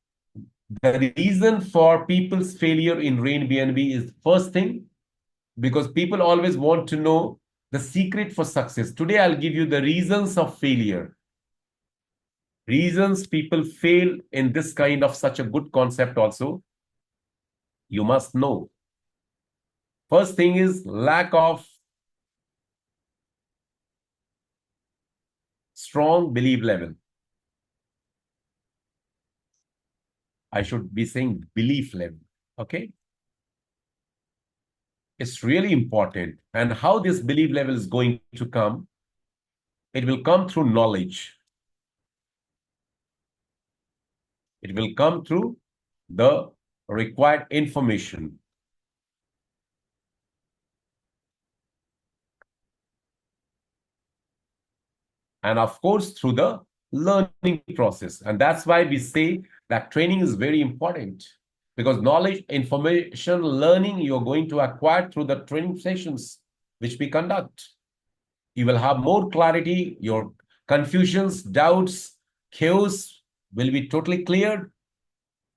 S2: the reason for people's failure in Rain BNB is, first thing, because people always want to know the secret for success. Today, I'll give you the reasons of failure. Reasons people fail in this kind of such a good concept also. You must know. First thing is lack of strong belief level. I should be saying belief level, okay? It's really important. And how this belief level is going to come? It will come through knowledge. It will come through the required information. And of course, through the learning process. And that's why we say that training is very important, because knowledge, information, learning, you're going to acquire through the training sessions which we conduct. You will have more clarity. Your confusions, doubts, chaos will be totally cleared.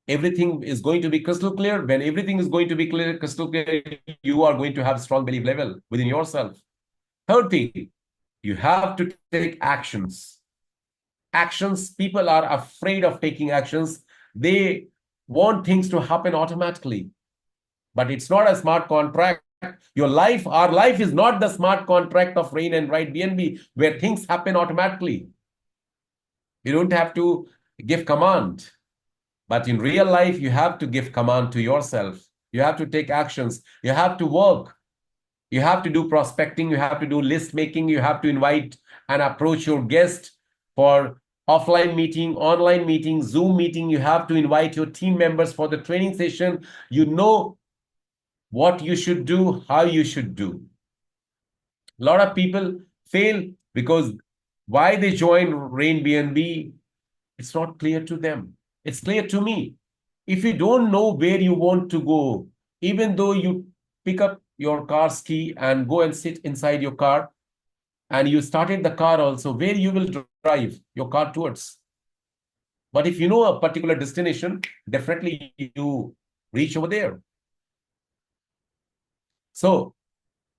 S2: everything is going to be crystal clear. When everything is going to be clear, crystal clear, you are going to have strong belief level within yourself. Third thing, you have to take actions. Actions, people are afraid of taking actions. They want things to happen automatically, but it's not a smart contract. Your life, our life is not the smart contract of Rain and Right BNB, where things happen automatically. You don't have to give command. But in real life, you have to give command to yourself. You have to take actions. You have to work. You have to do prospecting. You have to do list making. You have to invite and approach your guest for offline meeting, online meeting, Zoom meeting. You have to invite your team members for the training session. You know what you should do, how you should do. A lot of people fail because why they join Rain BNB, it's not clear to them. It's clear to me. If you don't know where you want to go, even though you pick up your car's key and go and sit inside your car, and you started the car also, where you will drive your car towards. But if you know a particular destination, definitely you reach over there. So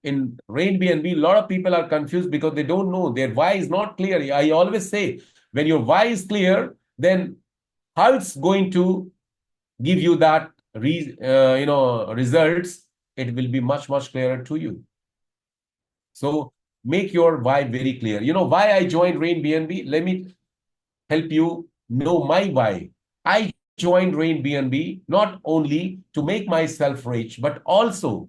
S2: in Rain BNB, a lot of people are confused because they don't know. Their why is not clear. I always say, when your why is clear, then how it's going to give you that results, it will be much, much clearer to you. So make your why very clear. You know why I joined Rain BNB? Let me help you know my why. I joined Rain BNB not only to make myself rich, but also,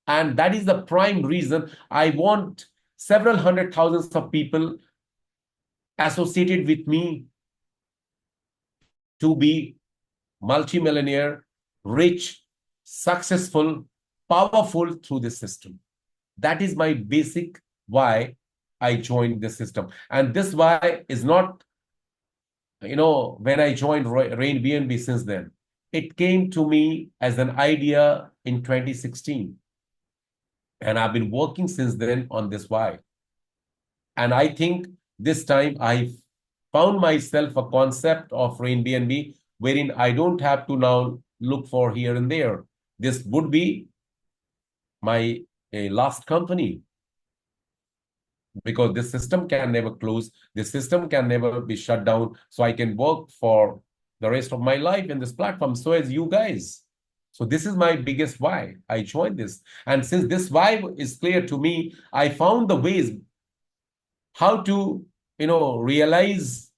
S2: and that is the prime reason, I want several hundred thousands of people associated with me to be multimillionaire, rich, successful, powerful through this system. That is my basic why I joined this system. And this why is not, when I joined Rain BNB since then. It came to me as an idea in 2016. And I've been working since then on this why. And I think this time I found myself a concept of Rain BNB wherein I don't have to now look for here and there. This would be my last company, because this system can never close. This system can never be shut down. So I can work for the rest of my life in this platform. So as you guys. So this is my biggest why I joined this. And since this why is clear to me, I found the ways how to, realize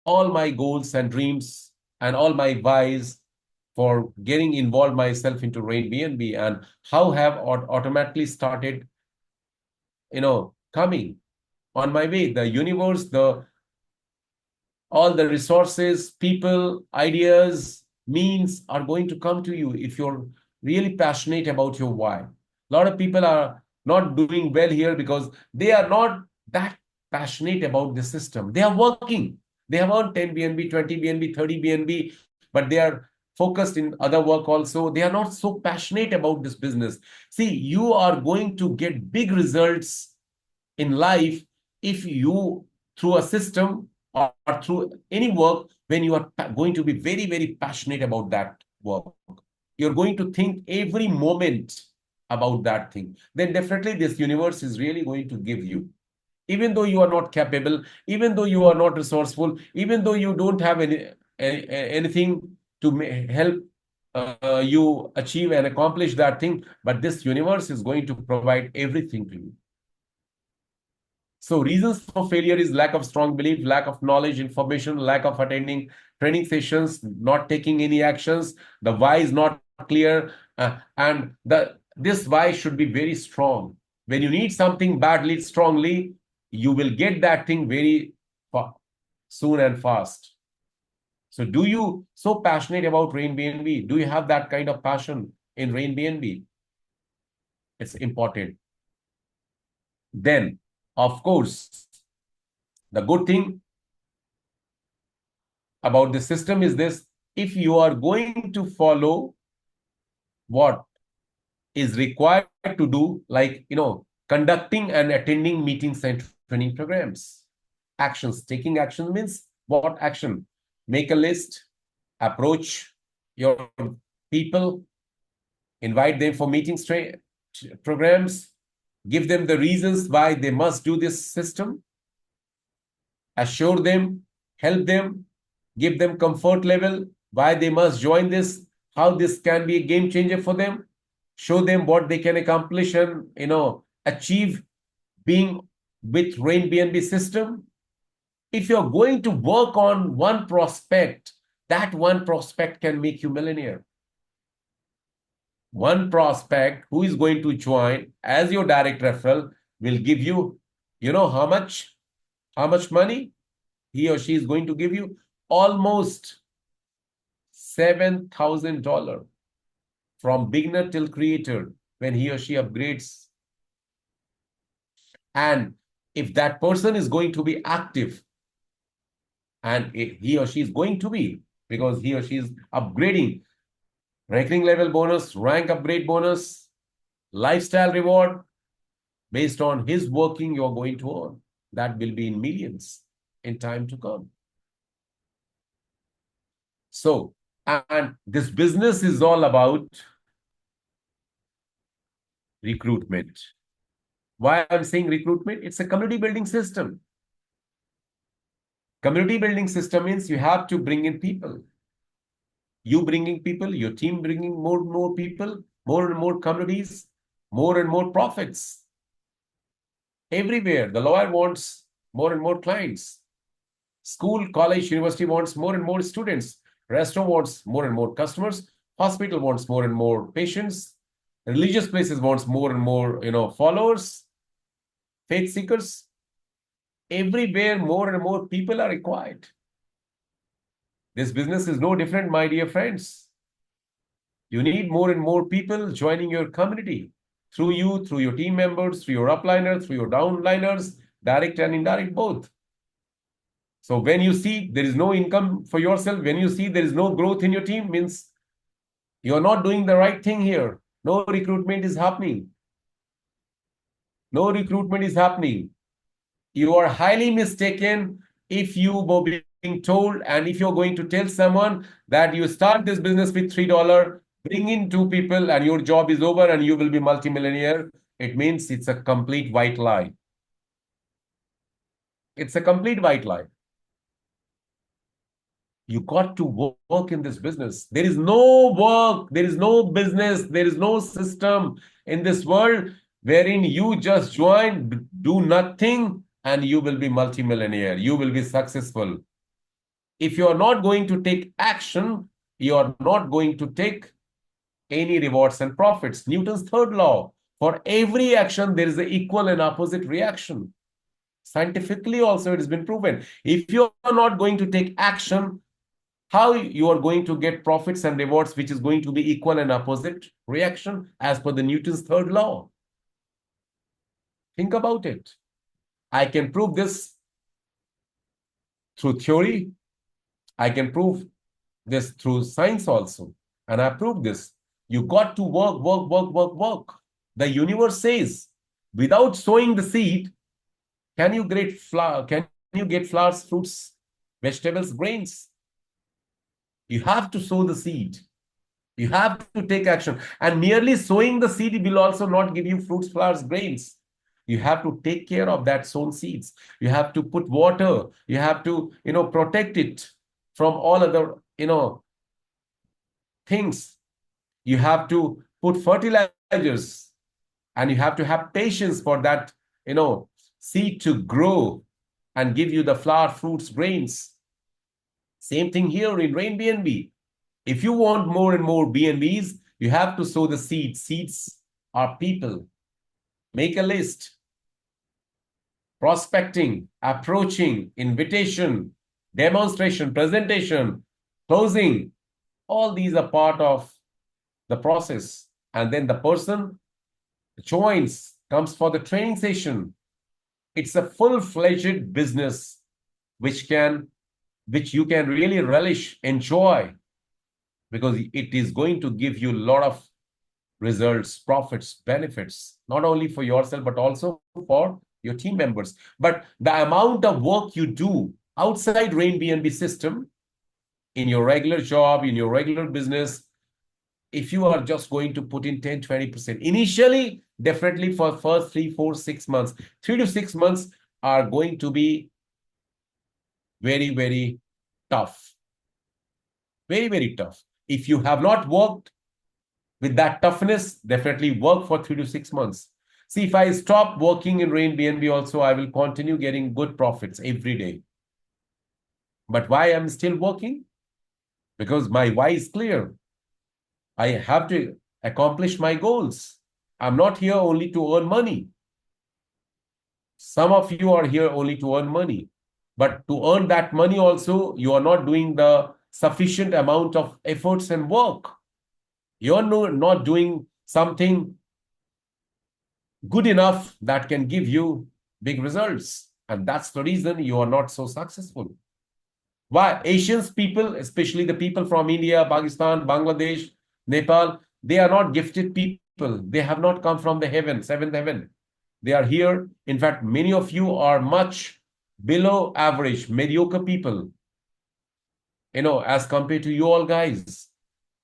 S2: all my goals and dreams and all my whys for getting involved myself into Rain BNB, and how have automatically started, coming on my way. The universe, all the resources, people, ideas, means are going to come to you if you're really passionate about your why. A lot of people are not doing well here because they are not that passionate about the system. They are working. They have earned 10 BNB, 20 BNB, 30 BNB, but they are focused in other work also. They are not so passionate about this business. See, you are going to get big results in life if you, through a system or through any work, when you are going to be very, very passionate about that work, you're going to think every moment about that thing, then definitely this universe is really going to give you. Even though you are not capable, even though you are not resourceful, even though you don't have anything to help you achieve and accomplish that thing, but this universe is going to provide everything to you. So reasons for failure is lack of strong belief, lack of knowledge, information, lack of attending training sessions, not taking any actions. The why is not clear, and this why should be very strong. When you need something badly, strongly, you will get that thing very soon and fast. So do you so passionate about Rain BNB? Do you have that kind of passion in Rain BNB? It's important. Then, of course, the good thing about the system is this: if you are going to follow what is required to do, like, conducting and attending meetings and training programs. Actions. Taking action means what action? Make a list, approach your people, invite them for meetings, programs, give them the reasons why they must do this system, assure them, help them, give them comfort level, why they must join this, how this can be a game changer for them, show them what they can accomplish and achieve being with Rain BNB system. If you're going to work on one prospect, that one prospect can make you millionaire. One prospect who is going to join as your direct referral will give you, how much money he or she is going to give you? Almost $7,000 from beginner till creator when he or she upgrades. And if that person is going to be active, and he or she is going to be, because he or she is upgrading, ranking level bonus, rank upgrade bonus, lifestyle reward, based on his working, you're going to earn. That will be in millions in time to come. So, and this business is all about recruitment. Why I'm saying recruitment? It's a community building system. Community building system means you have to bring in people. You bringing people, your team bringing more and more people, more and more communities, more and more profits. Everywhere, the lawyer wants more and more clients. School, college, university wants more and more students. Restaurant wants more and more customers. Hospital wants more and more patients. Religious places wants more and more, followers, faith seekers. Everywhere, more and more people are required. This business is no different, my dear friends. You need more and more people joining your community through you, through your team members, through your upliners, through your downliners, direct and indirect both. So when you see there is no income for yourself, when you see there is no growth in your team, means you're not doing the right thing here. No recruitment is happening. No recruitment is happening. You are highly mistaken if you were being told, and if you're going to tell someone that you start this business with $3, bring in 2 people and your job is over and you will be multimillionaire. It means it's a complete white lie. It's a complete white lie. You got to work in this business. There is no work, there is no business, there is no system in this world wherein you just join, do nothing, and you will be multimillionaire. You will be successful. If you are not going to take action, you are not going to take any rewards and profits. Newton's third law: for every action, there is an equal and opposite reaction. Scientifically also, it has been proven. If you are not going to take action, how you are going to get profits and rewards, which is going to be equal and opposite reaction as per the Newton's third law? Think about it. I can prove this through theory. I can prove this through science also. And I prove this. You got to work, work, work, work, work. The universe says, without sowing the seed, can you get flowers, fruits, vegetables, grains? You have to sow the seed. You have to take action. And merely sowing the seed will also not give you fruits, flowers, grains. You have to take care of that sown seeds. You have to put water. You have to, protect it from all other, things. You have to put fertilizers, and you have to have patience for that, seed to grow and give you the flower, fruits, grains. Same thing here in Rain BNB. If you want more and more BNBs, you have to sow the seeds. Seeds are people. Make a list. Prospecting, approaching, invitation, demonstration, presentation, closing. All these are part of the process. And then the person joins, comes for the training session. It's a full-fledged business which you can really relish, enjoy, because it is going to give you a lot of results, profits, benefits, not only for yourself, but also for your team members. But the amount of work you do outside Rain BNB system in your regular job, in your regular business, if you are just going to put in 10, 20%, initially, definitely for first 3, 4, 6 months, 3 to 6 months are going to be very, very tough. Very, very tough. If you have not worked with that toughness, definitely work for 3 to 6 months. See, if I stop working in Rain BNB also, I will continue getting good profits every day. But why I'm still working? Because my why is clear. I have to accomplish my goals. I'm not here only to earn money. Some of you are here only to earn money. But to earn that money also, you are not doing the sufficient amount of efforts and work. You're not doing something good enough that can give you big results. And that's the reason you are not so successful. Why? Asians people, especially the people from India, Pakistan, Bangladesh, Nepal, they are not gifted people. They have not come from the heaven, seventh heaven. They are here. In fact, many of you are much below average, mediocre people, as compared to you all guys.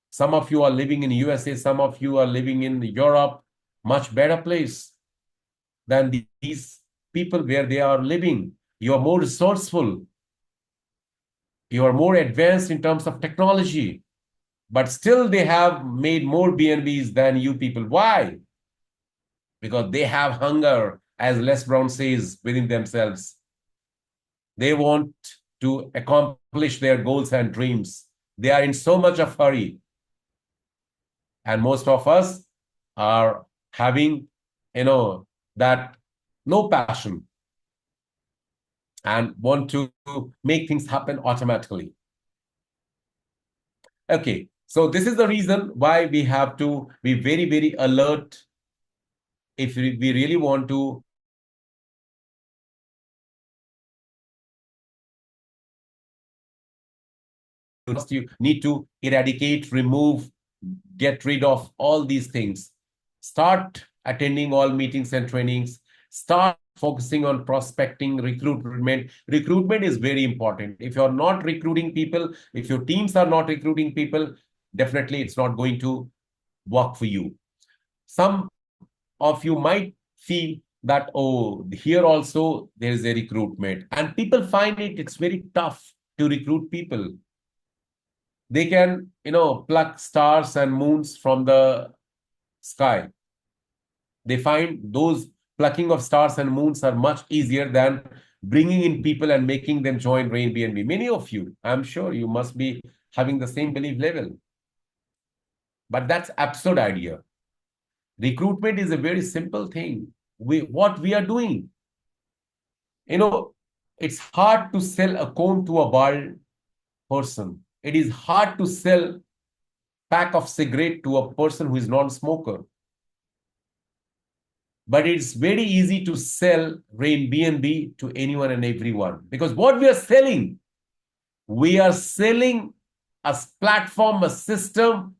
S2: Some of you are living in USA, some of you are living in Europe, much better place than these people where they are living. You are more resourceful. You are more advanced in terms of technology. But still they have made more BNBs than you people. Why? Because they have hunger, as Les Brown says, within themselves. They want to accomplish their goals and dreams. They are in so much of hurry. And most of us are having, that no passion and want to make things happen automatically. Okay, so this is the reason why we have to be very, very alert if we really want to you need to eradicate, remove, get rid of all these things. Start attending all meetings and trainings. Start focusing on prospecting, recruitment. Recruitment is very important. If you're not recruiting people, if your teams are not recruiting people, definitely it's not going to work for you. Some of you might feel that, oh, here also there is a recruitment. And people find it's very tough to recruit people. They can, pluck stars and moons from the sky. They find those plucking of stars and moons are much easier than bringing in people and making them join Rain BNB. Many of you, I'm sure you must be having the same belief level. But that's absurd idea. Recruitment is a very simple thing. What we are doing, it's hard to sell a comb to a bald person. It is hard to sell pack of cigarette to a person who is non-smoker. But it's very easy to sell Rain BNB to anyone and everyone. Because what we are selling a platform, a system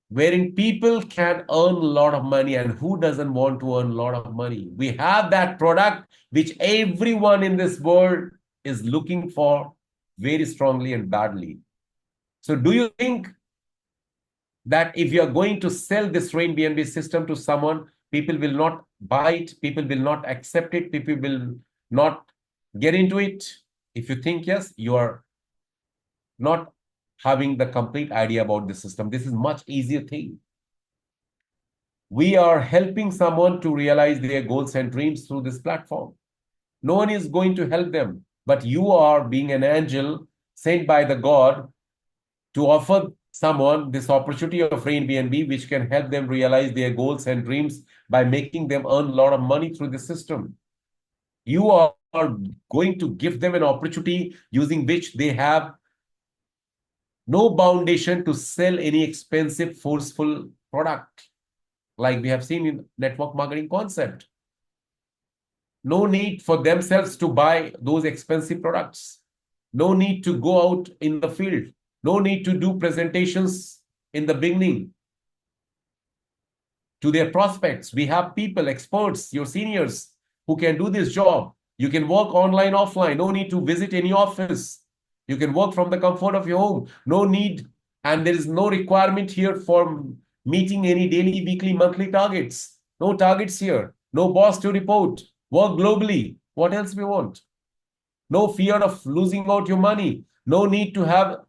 S2: wherein people can earn a lot of money. And who doesn't want to earn a lot of money? We have that product which everyone in this world is looking for very strongly and badly. So do you think that if you are going to sell this Rain BNB system to someone, people will not buy it, people will not accept it, people will not get into it? If you think yes, you are not having the complete idea about the system. This is much easier thing. We are helping someone to realize their goals and dreams through this platform. No one is going to help them, but you are being an angel sent by the God to offer someone this opportunity of Rain BNB, which can help them realize their goals and dreams by making them earn a lot of money through the system. You are going to give them an opportunity using which they have no foundation to sell any expensive, forceful product, like we have seen in network marketing concept. No need for themselves to buy those expensive products. No need to go out in the field. No need to do presentations in the beginning to their prospects. We have people, experts, your seniors, who can do this job. You can work online, offline. No need to visit any office. You can work from the comfort of your home. No need, and there is no requirement here for meeting any daily, weekly, monthly targets. No targets here. No boss to report. Work globally. What else we want? No fear of losing out your money. No need to have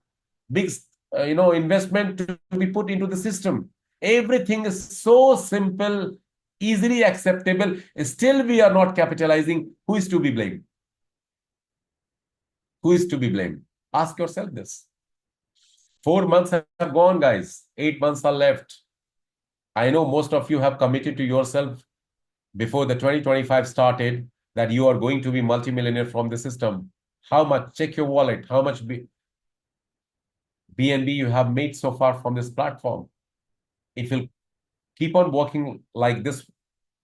S2: big, investment to be put into the system. Everything is so simple, easily acceptable. Still, we are not capitalizing. Who is to be blamed? Who is to be blamed? Ask yourself this. 4 months have gone, guys. 8 months are left. I know most of you have committed to yourself before the 2025 started that you are going to be multimillionaire from the system. How much? Check your wallet. How much BNB you have made so far from this platform? If you keep on working like this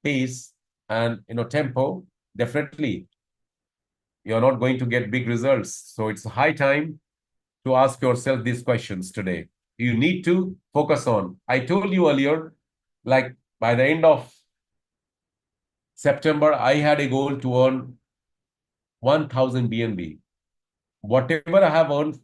S2: pace and tempo, definitely you're not going to get big results. So it's high time to ask yourself these questions today. You need to focus on. I told you earlier, like by the end of September, I had a goal to earn 1000 BNB. Whatever I have earned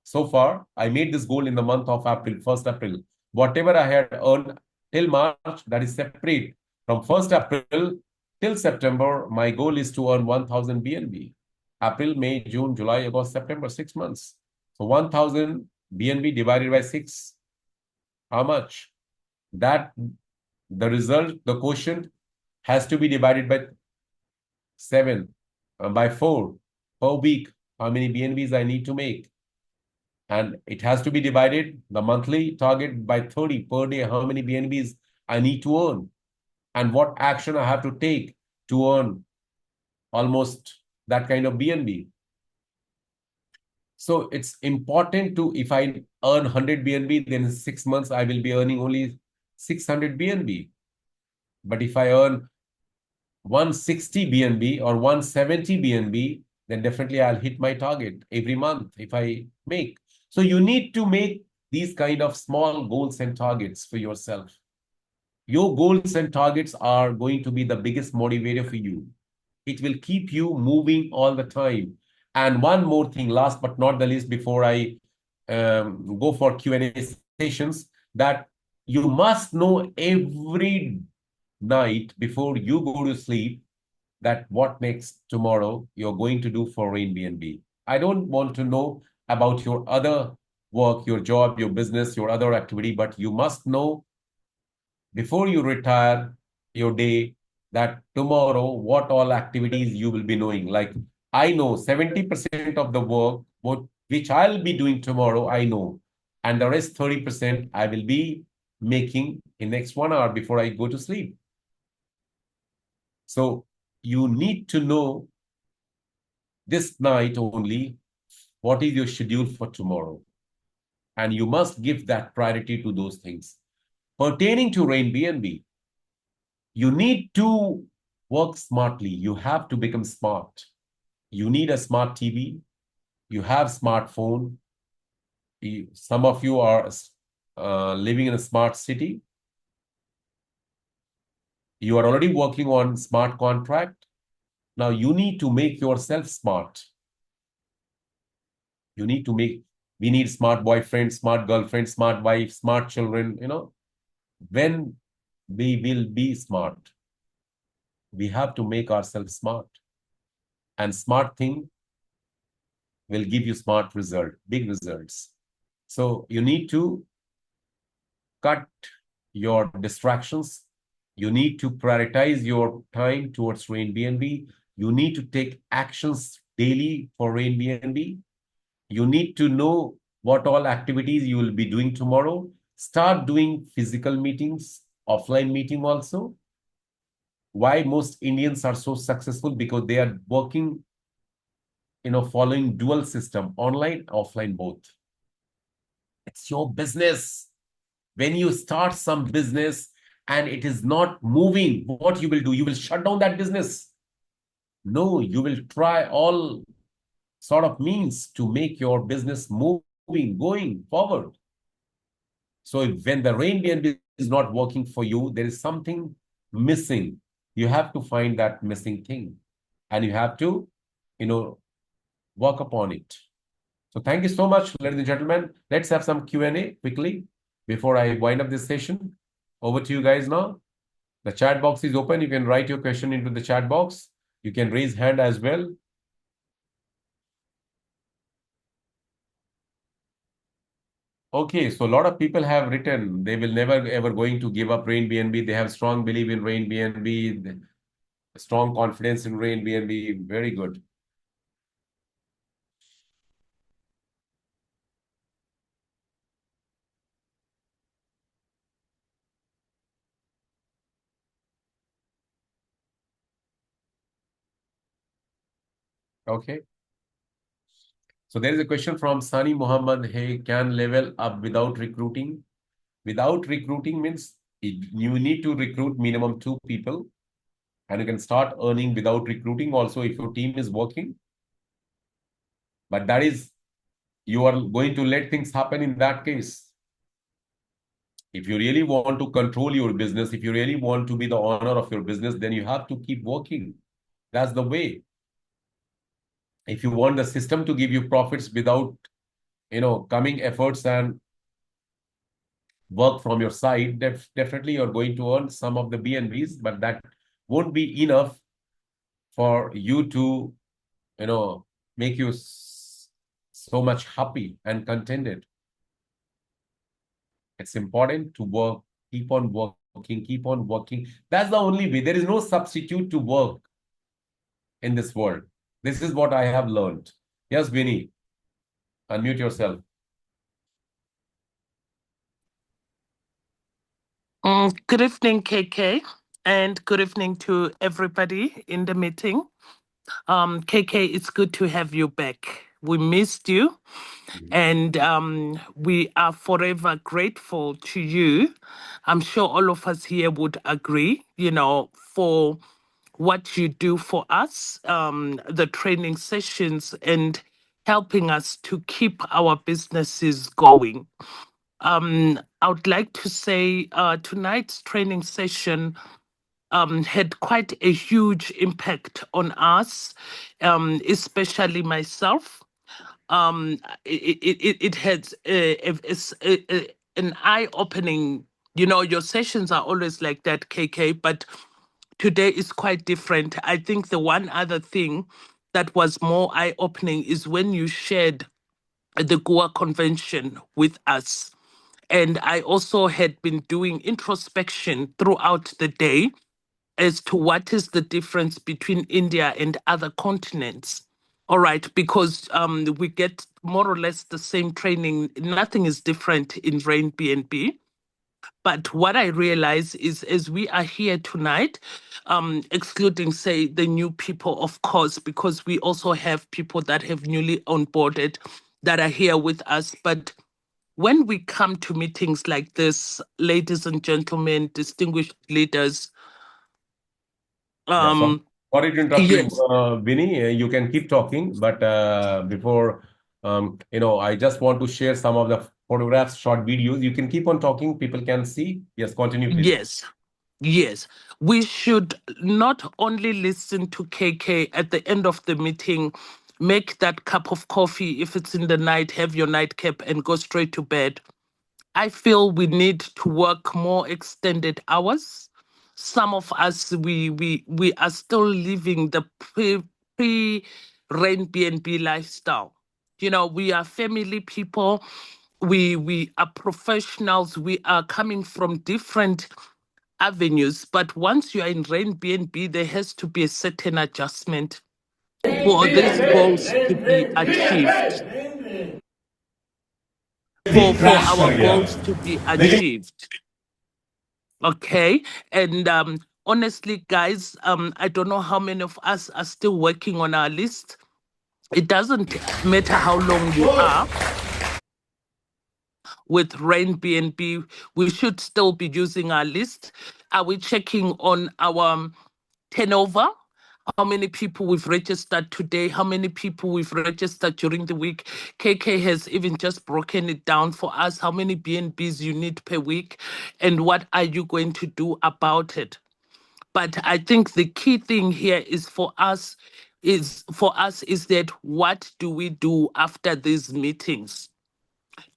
S2: so far, I made this goal in the month of April, 1st April. Whatever I had earned till March, that is separate. From 1st April till September, my goal is to earn 1000 BNB. April, May, June, July, August, September, 6 months. So 1000 BNB divided by 6, how much? That the result, the quotient has to be divided by 7, by 4 per week. How many BNBs I need to make? And it has to be divided, the monthly target, by 30 per day. How many BNBs I need to earn? And what action I have to take to earn almost that kind of BNB. So it's important to, if I earn 100 BNB, then in 6 months, I will be earning only 600 BNB. But if I earn 160 BNB or 170 BNB, then definitely I'll hit my target every month if I make. So you need to make these kind of small goals and targets for yourself. Your goals and targets are going to be the biggest motivator for you. It will keep you moving all the time. And one more thing, last but not the least, before I go for Q&A sessions, that you must know every night before you go to sleep that what next tomorrow you're going to do for Rain BNB. I don't want to know about your other work, your job, your business, your other activity, but you must know before you retire your day that tomorrow what all activities you will be doing. Like I know 70% of the work which I'll be doing tomorrow, I know. And the rest 30% I will be making in next 1 hour before I go to sleep. So you need to know this night only what is your schedule for tomorrow. And you must give that priority to those things. Pertaining to Rain BNB, you need to work smartly. You have to become smart. You need a smart TV. You have smartphone. Some of you are living in a smart city. You are already working on smart contract. Now you need to make yourself smart. You need to make, we need smart boyfriend, smart girlfriend, smart wife, smart children, When we will be smart, we have to make ourselves smart. And smart thing will give you smart result, big results. So you need to cut your distractions. You need to prioritize your time towards Rain BNB. You need to take actions daily for Rain BNB. You need to know what all activities you will be doing tomorrow. Start doing physical meetings, offline meeting also. Why most Indians are so successful? Because they are working, following dual system, online, offline, both. It's your business. When you start some business and it is not moving, what you will do? You will shut down that business. No, you will try all sort of means to make your business moving, going forward. So when the Rain BNB is not working for you, there is something missing. You have to find that missing thing and you have to, work upon it. So thank you so much, ladies and gentlemen. Let's have some Q&A quickly before I wind up this session. Over to you guys now. The chat box is open. You can write your question into the chat box. You can raise hand as well. Okay, so a lot of people have written they will never ever going to give up Rain BNB. They have strong belief in Rain BNB, strong confidence in Rain BNB. Very good. Okay. So there is a question from Sani Muhammad. Hey, can level up without recruiting? Without recruiting means you need to recruit minimum 2 people, and you can start earning without recruiting also if your team is working. But that is, you are going to let things happen in that case. If you really want to control your business, if you really want to be the owner of your business, then you have to keep working. That's the way. If you want the system to give you profits without, coming efforts and work from your side, definitely you're going to earn some of the BNBs, but that won't be enough for you to, make you so much happy and contented. It's important to work, keep on working, keep on working. That's the only way. There is no substitute to work in this world. This is what I have learned. Yes, Vinny, unmute yourself.
S3: Good evening, KK, and good evening to everybody in the meeting. KK, it's good to have you back. We missed you, and we are forever grateful to you. I'm sure all of us here would agree, for what you do for us, the training sessions, and helping us to keep our businesses going. I would like to say tonight's training session had quite a huge impact on us, especially myself. It had an eye-opening. Your sessions are always like that, KK, but today is quite different. I think the one other thing that was more eye-opening is when you shared the Goa Convention with us. And I also had been doing introspection throughout the day as to what is the difference between India and other continents. All right, because we get more or less the same training. Nothing is different in Rain BNB. But what I realize is, as we are here tonight, excluding, say, the new people, of course, because we also have people that have newly onboarded that are here with us. But when we come to meetings like this, ladies and gentlemen, distinguished leaders,
S2: Yeah, sorry to interrupt you,
S3: yes,
S2: Vinny. You can keep talking, but before, I just want to share some of the photographs, short videos. You can keep on talking. People can see. Yes, continue, please.
S3: yes, yes, we should not only listen to KK at the end of the meeting, make that cup of coffee. If it's in the night, have your nightcap and go straight to bed. I feel we need to work more extended hours. Some of us, we are still living the pre Rain BNB lifestyle. We are family people. We are professionals. We are coming from different avenues. But once you are in Rain BNB, there has to be a certain adjustment for these goals to be achieved. For
S2: Crash
S3: our
S2: कर गया
S3: goals to be
S2: लेकिन
S3: achieved. Okay. And honestly, guys, I don't know how many of us are still working on our list. It doesn't matter how long you are with Rain BNB, we should still be using our list. Are we checking on our turnover? How many people we've registered today? How many people we've registered during the week? KK has even just broken it down for us. How many BNBs you need per week? And what are you going to do about it? But I think the key thing here is for us. is for us is that what do we do after these meetings?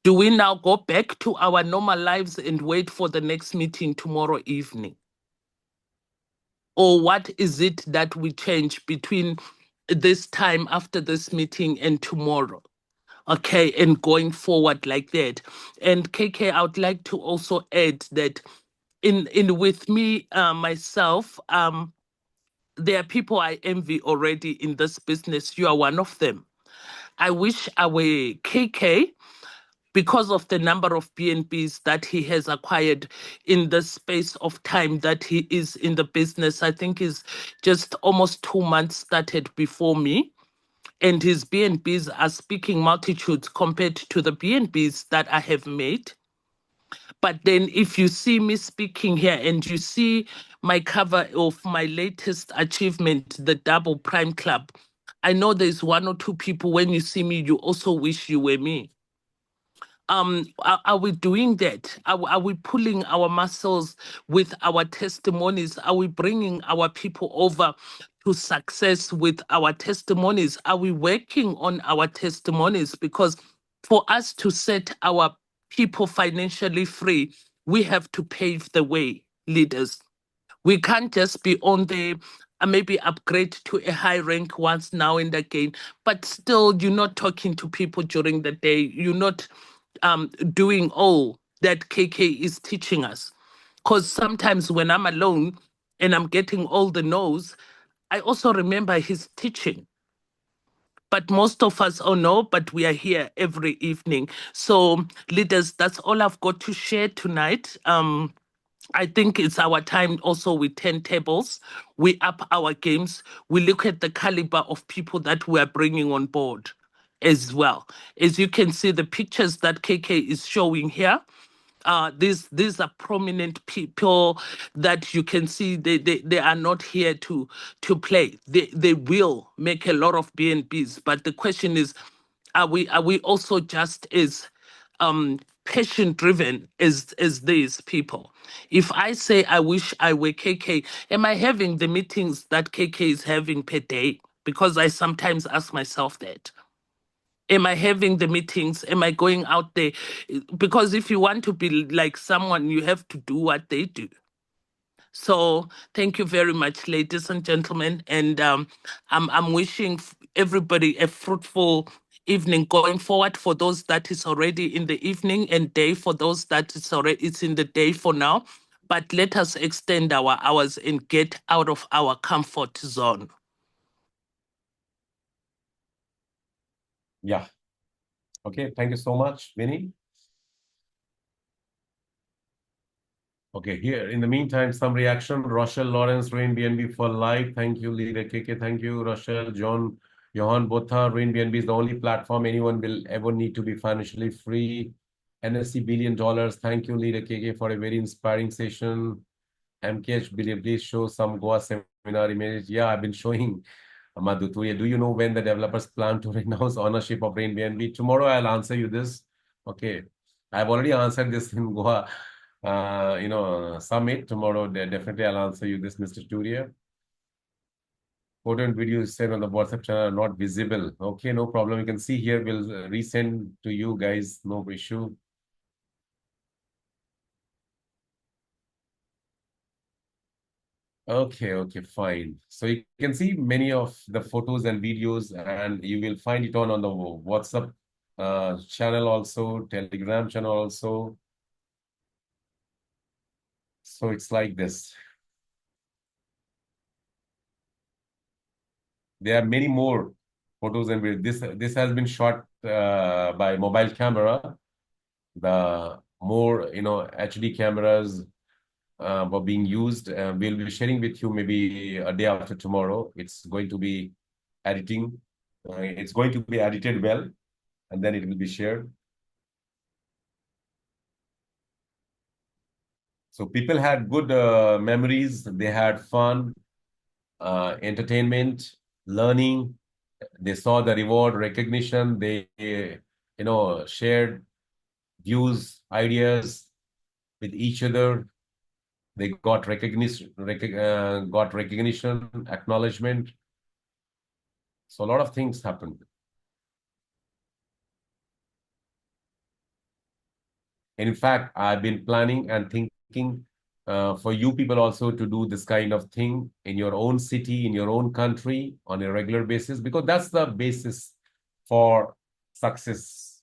S3: Do we now go back to our normal lives and wait for the next meeting tomorrow evening? Or what is it that we change between this time after this meeting and tomorrow? Okay, and going forward like that. And KK, I would like to also add that in with me myself, there are people I envy already in this business. You are one of them. I wish I were KK because of the number of BNBs that he has acquired in the space of time that he is in the business. I think he's just almost 2 months started before me. And his BNBs are speaking multitudes compared to the BNBs that I have made. But then if you see me speaking here and you see my cover of my latest achievement, the Double Prime Club, I know there's one or two people when you see me, you also wish you were me. Are we doing that? Are we pulling our muscles with our testimonies? Are we bringing our people over to success with our testimonies? Are we working on our testimonies? Because for us to set our people financially free, we have to pave the way, leaders. We can't just be on the maybe upgrade to a high rank once now and again, but still you're not talking to people during the day. You're not doing all that KK is teaching us. Because sometimes when I'm alone and I'm getting all the no's, I also remember his teaching. But most of us all know, but we are here every evening. So, leaders, that's all I've got to share tonight. I think it's our time also with 10 tables. We up our games. We look at the caliber of people that we are bringing on board as well. As you can see, the pictures that KK is showing here, these are prominent people that you can see they are not here to play. They will make a lot of BNBs, but the question is, are we also just as passion driven as these people? If I say I wish I were KK, am I having the meetings that KK is having per day? Because I sometimes ask myself that. Am I having the meetings? Am I going out there? Because if you want to be like someone, you have to do what they do. So thank you very much, ladies and gentlemen. And I'm wishing everybody a fruitful evening going forward for those that is already in the evening, and day for those that it's in the day for now. But let us extend our hours and get out of our comfort zone.
S2: Yeah. Okay. Thank you so much, Vinny. Okay, here in the meantime, some reaction. Rochelle Lawrence, Rain BNB for life. Thank you, Leader KK. Thank you, Rochelle, John, Johan Botha. Rain BNB is the only platform anyone will ever need to be financially free. NSC $1 billion. Thank you, Leader KK, for a very inspiring session. MKH Billion, please show some Goa seminar images. Yeah, I've been showing Madhu. Do you know when the developers plan to renounce ownership of Rain BNB? Tomorrow I'll answer you this. Okay. I've already answered this in Goa. Summit tomorrow. Definitely, I'll answer you this, Mr. Turia. Photo and video is sent on the WhatsApp channel are not visible. Okay, no problem. You can see here. We'll resend to you guys. No issue. Okay, fine. So you can see many of the photos and videos, and you will find it on the WhatsApp channel also, Telegram channel also. So it's like this. There are many more photos and videos. This has been shot by mobile camera. The more HD cameras were being used. We'll be sharing with you maybe a day after tomorrow. It's going to be editing. It's going to be edited well, and then it will be shared. So people had good memories. They had fun, entertainment, learning. They saw the reward, recognition. They, shared views, ideas with each other. They got recognition, acknowledgement. So a lot of things happened. In fact, I've been planning and thinking for you people also to do this kind of thing in your own city, in your own country on a regular basis, because that's the basis for success.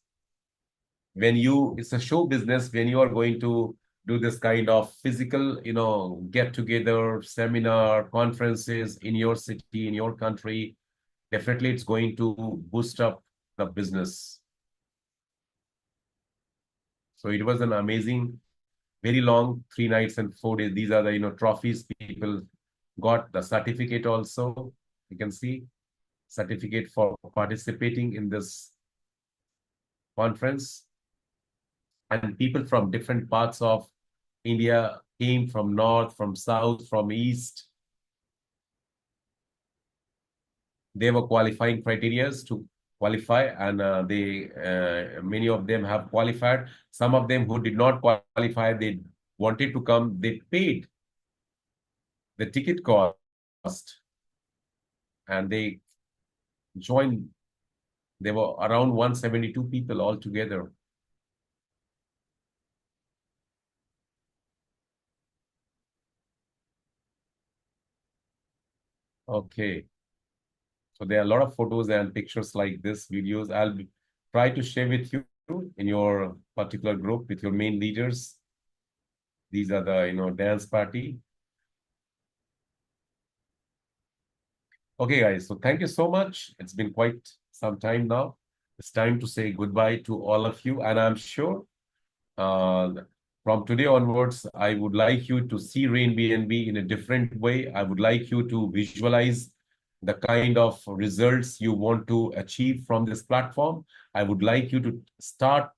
S2: When it's a show business, when you are going to do this kind of physical, get together, seminar, conferences in your city, in your country, definitely it's going to boost up the business. So it was an amazing, very long 3 nights and 4 days. These are the trophies people got, the certificate also. You can see certificate for participating in this conference. And people from different parts of India came, from north, from south, from east. They were qualifying criteria to qualify, and many of them have qualified. Some of them who did not qualify, they wanted to come, they paid the ticket cost, and they joined. There were around 172 people altogether. Okay. So there are a lot of photos and pictures like this, videos. I'll try to share with you in your particular group with your main leaders. These are the, dance party. Okay, guys. So thank you so much. It's been quite some time now. It's time to say goodbye to all of you. And I'm sure from today onwards, I would like you to see Rain BNB in a different way. I would like you to visualize the kind of results you want to achieve from this platform. I would like you to start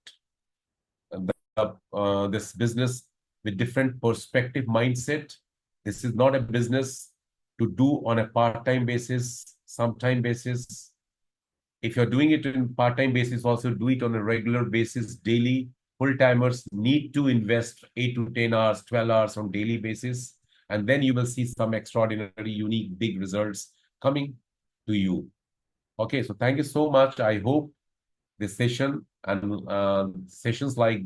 S2: this business with different perspective mindset. This is not a business to do on a part-time basis, sometime basis. If you're doing it in part-time basis, also do it on a regular basis, daily. Full-timers need to invest 8 to 10 hours, 12 hours on daily basis. And then you will see some extraordinary, unique, big results coming to you. Okay, so thank you so much. I hope this session and sessions like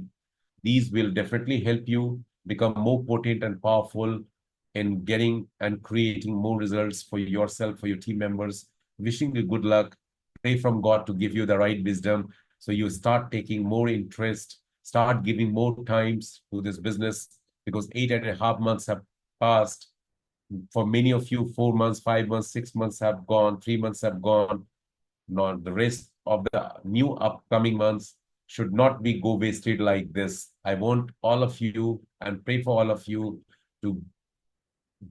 S2: these will definitely help you become more potent and powerful in getting and creating more results for yourself, for your team members. Wishing you good luck. Pray from God to give you the right wisdom so you start taking more interest, start giving more times to this business, because 8.5 months have passed. For many of you, 4 months, 5 months, 6 months have gone, 3 months have gone. Not the rest of the new upcoming months should not be go wasted like this. I want all of you and pray for all of you to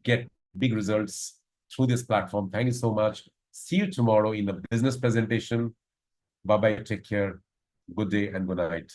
S2: get big results through this platform. Thank you so much. See you tomorrow in the business presentation. Bye-bye. Take care. Good day and good night.